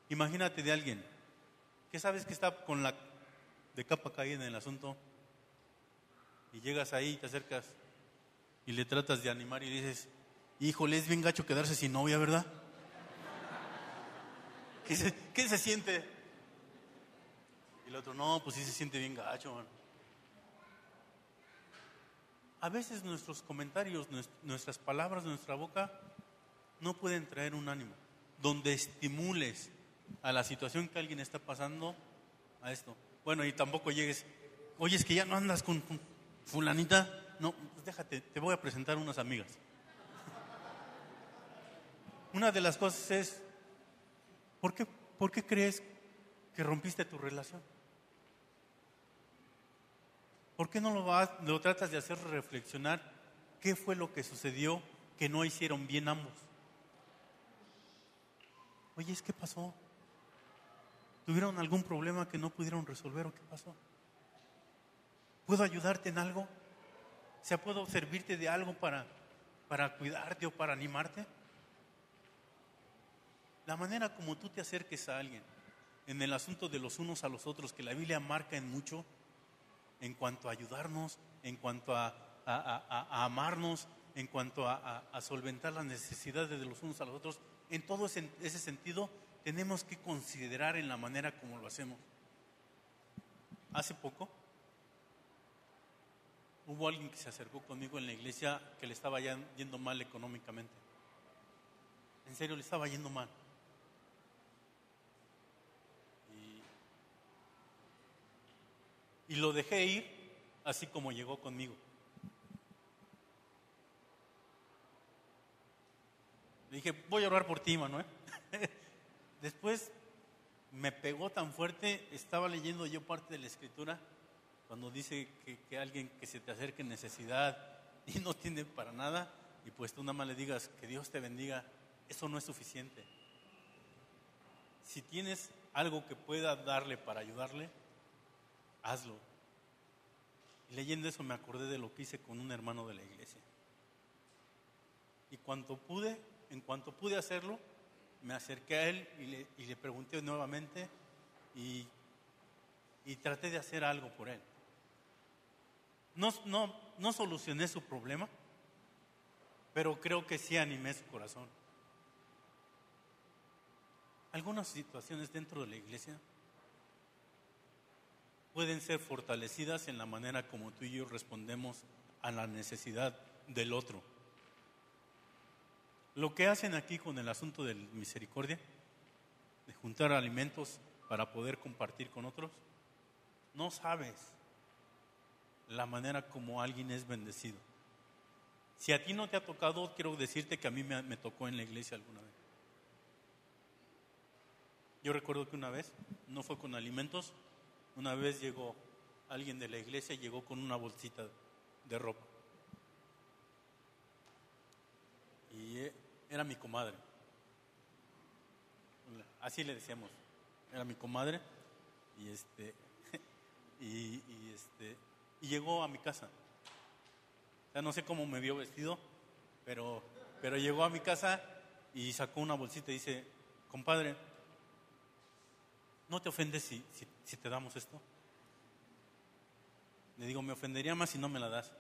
imagínate de alguien que sabes que está con la de capa caída en el asunto y llegas ahí y te acercas y le tratas de animar y dices, híjole, es bien gacho quedarse sin novia, ¿verdad? ¿Qué se siente? Y el otro, no, pues sí se siente bien gacho, man. A veces nuestros comentarios, nuestras palabras de nuestra boca no pueden traer un ánimo donde estimules a la situación que alguien está pasando a esto. Bueno, y tampoco llegues, oye, es que ya no andas con fulanita. No, pues déjate, te voy a presentar unas amigas. Una de las cosas es, ¿por qué crees que rompiste tu relación? ¿Por qué no lo tratas de hacer reflexionar qué fue lo que sucedió que no hicieron bien ambos? Oye, ¿qué pasó? ¿Tuvieron algún problema que no pudieron resolver o qué pasó? ¿Puedo ayudarte en algo? O sea, ¿puedo servirte de algo para cuidarte o para animarte? La manera como tú te acerques a alguien en el asunto de los unos a los otros, que la Biblia marca en mucho, en cuanto a ayudarnos, en cuanto a amarnos, en cuanto a solventar las necesidades de los unos a los otros, en todo ese sentido tenemos que considerar en la manera como lo hacemos. Hace poco hubo alguien que se acercó conmigo en la iglesia que le estaba yendo mal económicamente. En serio, le estaba yendo mal. Y lo dejé ir así como llegó conmigo. Le dije, voy a orar por ti, Manuel. Después me pegó tan fuerte, estaba leyendo yo parte de la Escritura, cuando dice que alguien que se te acerque en necesidad y no tiene para nada, y pues tú nada más le digas que Dios te bendiga, eso no es suficiente. Si tienes algo que pueda darle para ayudarle, hazlo. Y leyendo eso me acordé de lo que hice con un hermano de la iglesia. Y en cuanto pude hacerlo, me acerqué a él y le pregunté nuevamente y traté de hacer algo por él. No solucioné su problema, pero creo que sí animé su corazón. Algunas situaciones dentro de la iglesia pueden ser fortalecidas en la manera como tú y yo respondemos a la necesidad del otro. Lo que hacen aquí con el asunto de misericordia, de juntar alimentos para poder compartir con otros, no sabes la manera como alguien es bendecido. Si a ti no te ha tocado, quiero decirte que a mí me tocó en la iglesia alguna vez. Yo recuerdo que una vez, no fue con alimentos, una vez llegó alguien de la iglesia y llegó con una bolsita de ropa. Y era mi comadre. Así le decíamos. Era mi comadre. Y llegó a mi casa. O sea, no sé cómo me vio vestido, pero llegó a mi casa y sacó una bolsita y dice, compadre, ¿no te ofendes si te damos esto? Le digo, me ofendería más si no me la das.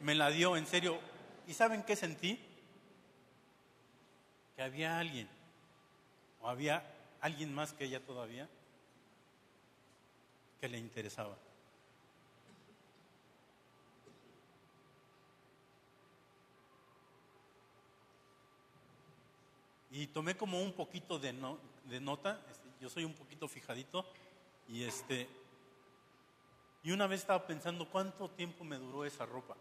Me la dio, en serio. ¿Y saben qué sentí? Que había alguien, o había alguien más que ella todavía, que le interesaba. Y tomé como un poquito de nota. Yo soy un poquito fijadito. Y una vez estaba pensando cuánto tiempo me duró esa ropa.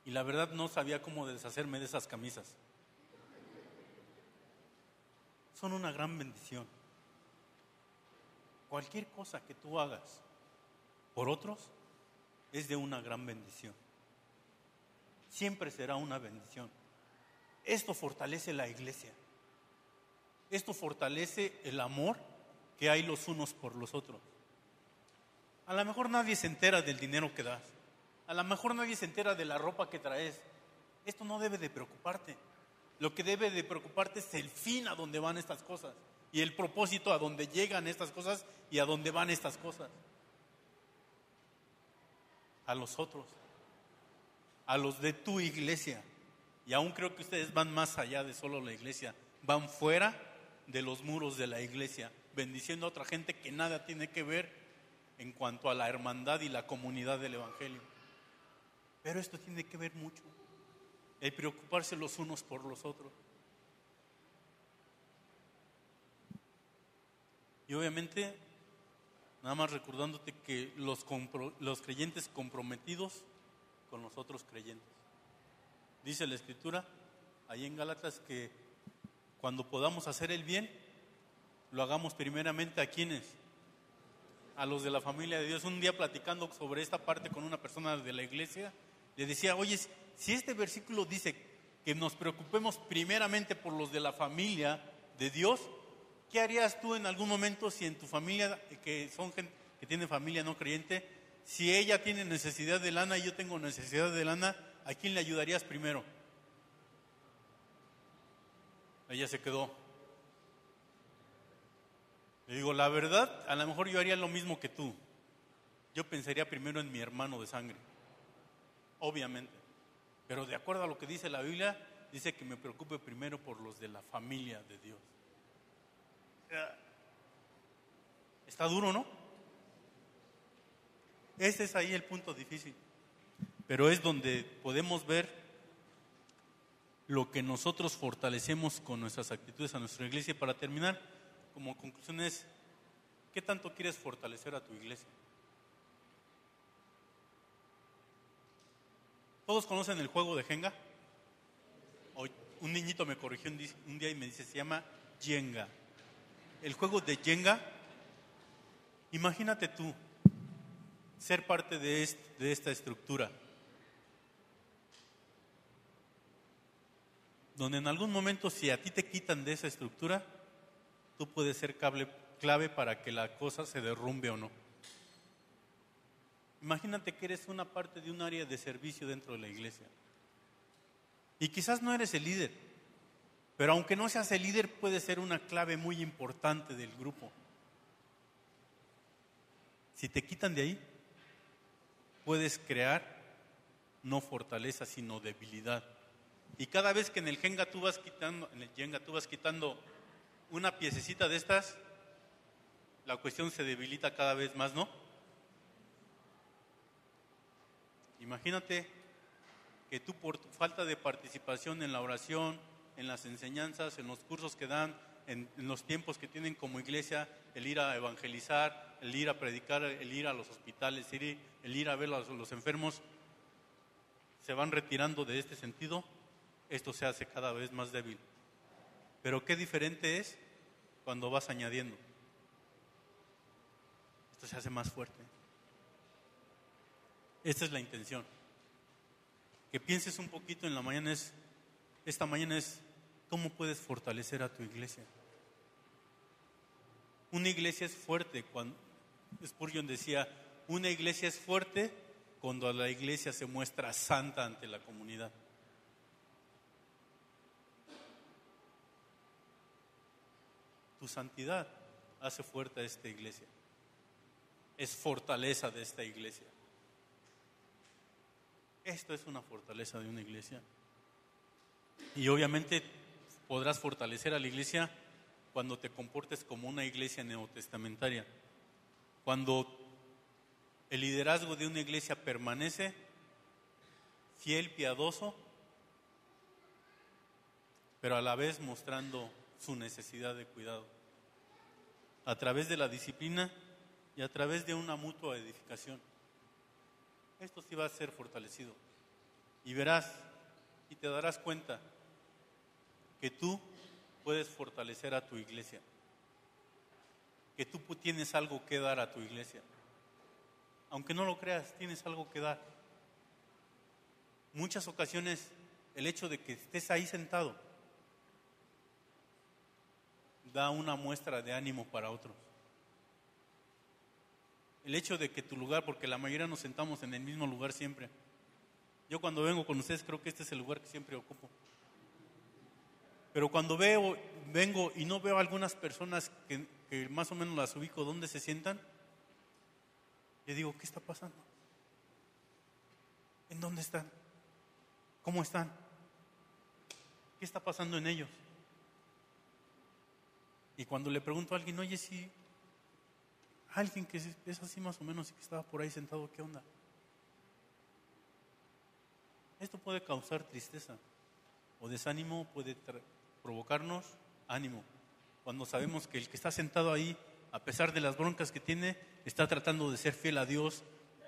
Y la verdad no sabía cómo deshacerme de esas camisas. Son una gran bendición. Cualquier cosa que tú hagas por otros es de una gran bendición. Siempre será una bendición. Esto fortalece la iglesia. Esto fortalece el amor que hay los unos por los otros. A lo mejor nadie se entera del dinero que das. A lo mejor nadie se entera de la ropa que traes. Esto no debe de preocuparte. Lo que debe de preocuparte es el fin a donde van estas cosas y el propósito a donde llegan estas cosas y a donde van estas cosas. A los otros, a los de tu iglesia. Y aún creo que ustedes van más allá de solo la iglesia, van fuera de los muros de la iglesia, bendiciendo a otra gente que nada tiene que ver en cuanto a la hermandad y la comunidad del evangelio. Pero esto tiene que ver mucho, el preocuparse los unos por los otros. Y obviamente, nada más recordándote que los creyentes comprometidos con los otros creyentes. Dice la Escritura, ahí en Gálatas, que cuando podamos hacer el bien, lo hagamos primeramente a ¿quiénes? A los de la familia de Dios. Un día platicando sobre esta parte con una persona de la iglesia, le decía, oye, si este versículo dice que nos preocupemos primeramente por los de la familia de Dios, ¿qué harías tú en algún momento si en tu familia, que son gente que tiene familia no creyente, si ella tiene necesidad de lana y yo tengo necesidad de lana, ¿a quién le ayudarías primero? Ella se quedó. Le digo, la verdad, a lo mejor yo haría lo mismo que tú. Yo pensaría primero en mi hermano de sangre, obviamente. Pero de acuerdo a lo que dice la Biblia, dice que me preocupe primero por los de la familia de Dios. Está duro, ¿no? Ese es ahí el punto difícil. Pero es donde podemos ver lo que nosotros fortalecemos con nuestras actitudes a nuestra iglesia. Y para terminar, como conclusión es, ¿qué tanto quieres fortalecer a tu iglesia? ¿Todos conocen el juego de Jenga? Un niñito me corrigió un día y me dice, se llama Jenga. El juego de Jenga, imagínate tú ser parte de esta estructura, donde en algún momento si a ti te quitan de esa estructura, tú puedes ser clave para que la cosa se derrumbe o no. Imagínate que eres una parte de un área de servicio dentro de la iglesia. Y quizás no eres el líder, pero aunque no seas el líder, puedes ser una clave muy importante del grupo. Si te quitan de ahí, puedes crear no fortaleza, sino debilidad. Y cada vez que en el Jenga tú vas quitando una piececita de estas, la cuestión se debilita cada vez más, ¿no? Imagínate que tú por tu falta de participación en la oración, en las enseñanzas, en los cursos que dan, en los tiempos que tienen como iglesia, el ir a evangelizar, el ir a predicar, el ir a los hospitales, el ir a ver a los enfermos, se van retirando de este sentido, esto se hace cada vez más débil. Pero qué diferente es cuando vas añadiendo. Esto se hace más fuerte. Esta es la intención. Que pienses un poquito en la mañana esta mañana es cómo puedes fortalecer a tu iglesia. Una iglesia es fuerte cuando, Spurgeon decía, una iglesia es fuerte cuando la iglesia se muestra santa ante la comunidad. Tu santidad hace fuerte a esta iglesia. Es fortaleza de esta iglesia. Esto es una fortaleza de una iglesia. Y obviamente podrás fortalecer a la iglesia cuando te comportes como una iglesia neotestamentaria. Cuando el liderazgo de una iglesia permanece fiel, piadoso, pero a la vez mostrando su necesidad de cuidado. A través de la disciplina y a través de una mutua edificación. Esto sí va a ser fortalecido. y verás y te darás cuenta que tú puedes fortalecer a tu iglesia, que tú tienes algo que dar a tu iglesia. Aunque no lo creas, tienes algo que dar. Muchas ocasiones el hecho de que estés ahí sentado da una muestra de ánimo para otros. El hecho de que tu lugar, porque la mayoría nos sentamos en el mismo lugar siempre. Yo cuando vengo con ustedes creo que este es el lugar que siempre ocupo. Pero cuando vengo y no veo a algunas personas que más o menos las ubico donde se sientan, yo digo, ¿qué está pasando? ¿En dónde están? ¿Cómo están? ¿Qué está pasando en ellos? Y cuando le pregunto a alguien, oye, si alguien que es así más o menos y que estaba por ahí sentado, ¿qué onda? Esto puede causar tristeza o desánimo, puede provocarnos ánimo. Cuando sabemos que el que está sentado ahí, a pesar de las broncas que tiene, está tratando de ser fiel a Dios,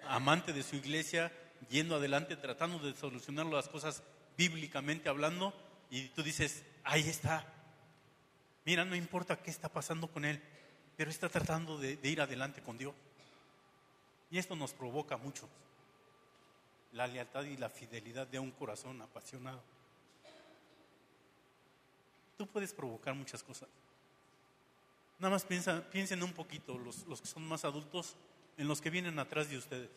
amante de su iglesia, yendo adelante, tratando de solucionar las cosas bíblicamente hablando, y tú dices, ahí está. Mira, no importa qué está pasando con él, pero está tratando de ir adelante con Dios. Y esto nos provoca mucho la lealtad y la fidelidad de un corazón apasionado. Tú puedes provocar muchas cosas. Nada más piensen un poquito, los que son más adultos, en los que vienen atrás de ustedes.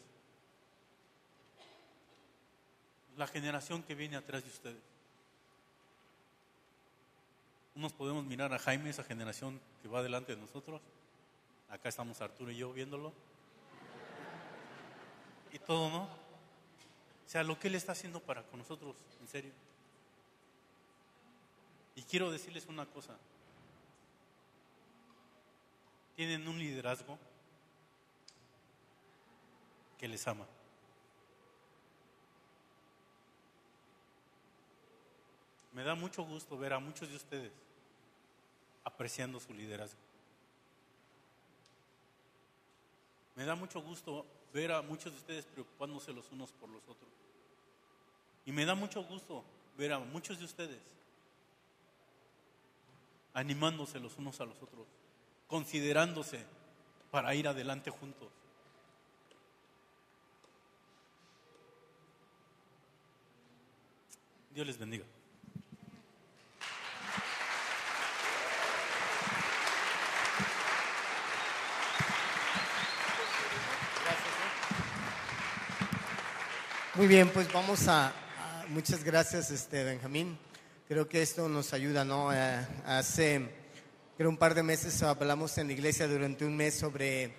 La generación que viene atrás de ustedes. Unos podemos mirar a Jaime, esa generación que va delante de nosotros. Acá estamos Arturo y yo viéndolo. Y todo, ¿no? O sea, lo que Él está haciendo para con nosotros, en serio. Y quiero decirles una cosa. Tienen un liderazgo que les ama. Me da mucho gusto ver a muchos de ustedes apreciando su liderazgo. Me da mucho gusto ver a muchos de ustedes preocupándose los unos por los otros. Y me da mucho gusto ver a muchos de ustedes animándose los unos a los otros, considerándose para ir adelante juntos. Dios les bendiga. Muy bien, pues vamos muchas gracias, Benjamín. Creo que esto nos ayuda, ¿no? Hace, creo, un par de meses hablamos en la iglesia durante un mes sobre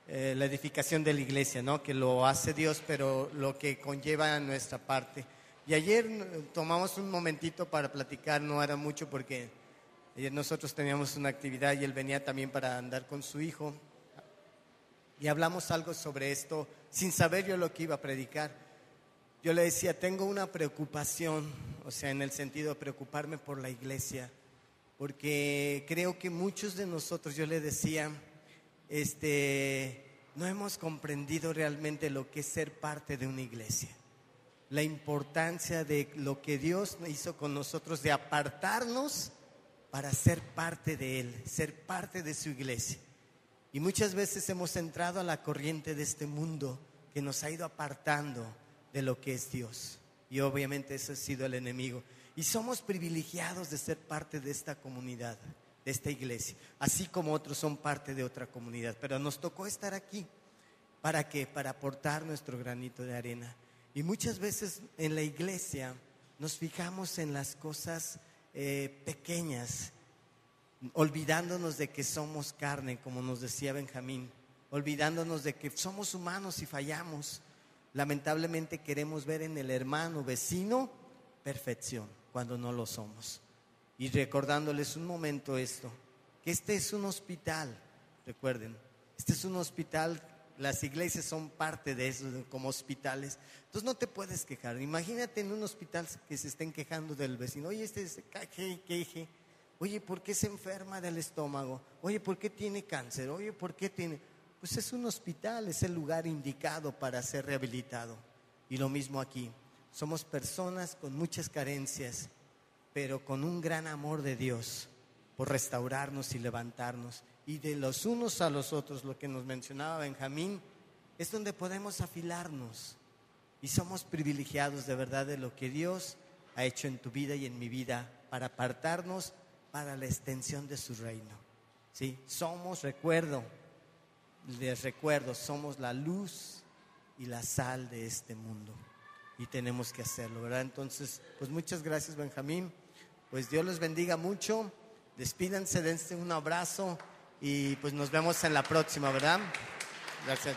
la edificación de la iglesia, ¿no? Que lo hace Dios, pero lo que conlleva nuestra parte. Y ayer tomamos un momentito para platicar, no era mucho porque ayer nosotros teníamos una actividad y él venía también para andar con su hijo. Y hablamos algo sobre esto sin saber yo lo que iba a predicar. Yo le decía, tengo una preocupación, o sea, en el sentido de preocuparme por la iglesia, porque creo que muchos de nosotros, yo le decía, no hemos comprendido realmente lo que es ser parte de una iglesia, la importancia de lo que Dios hizo con nosotros, de apartarnos para ser parte de Él, ser parte de su iglesia. Y muchas veces hemos entrado a la corriente de este mundo que nos ha ido apartando de lo que es Dios. Y obviamente ese ha sido el enemigo. Y somos privilegiados de ser parte de esta comunidad, de esta iglesia, así como otros son parte de otra comunidad. Pero nos tocó estar aquí. ¿Para qué? Para aportar nuestro granito de arena. Y muchas veces en la iglesia nos fijamos en las cosas pequeñas, olvidándonos de que somos carne, como nos decía Benjamín, olvidándonos de que somos humanos y fallamos. Lamentablemente queremos ver en el hermano vecino perfección cuando no lo somos. Y recordándoles un momento esto, que este es un hospital, recuerden, este es un hospital, las iglesias son parte de eso, como hospitales. Entonces no te puedes quejar. Imagínate en un hospital que se estén quejando del vecino. Oye, se queje. Oye, ¿por qué se enferma del estómago? Oye, ¿por qué tiene cáncer? Oye, ¿por qué tiene...? Pues es un hospital, es el lugar indicado para ser rehabilitado. Y lo mismo aquí. Somos personas con muchas carencias, pero con un gran amor de Dios por restaurarnos y levantarnos. Y de los unos a los otros, lo que nos mencionaba Benjamín, es donde podemos afilarnos. Y somos privilegiados de verdad de lo que Dios ha hecho en tu vida y en mi vida para apartarnos para la extensión de su reino. ¿Sí? Somos, les recuerdo, somos la luz y la sal de este mundo. Y tenemos que hacerlo, ¿verdad? Entonces, pues muchas gracias, Benjamín. Pues Dios les bendiga mucho. Despídanse, dense un abrazo y pues nos vemos en la próxima, ¿verdad? Gracias.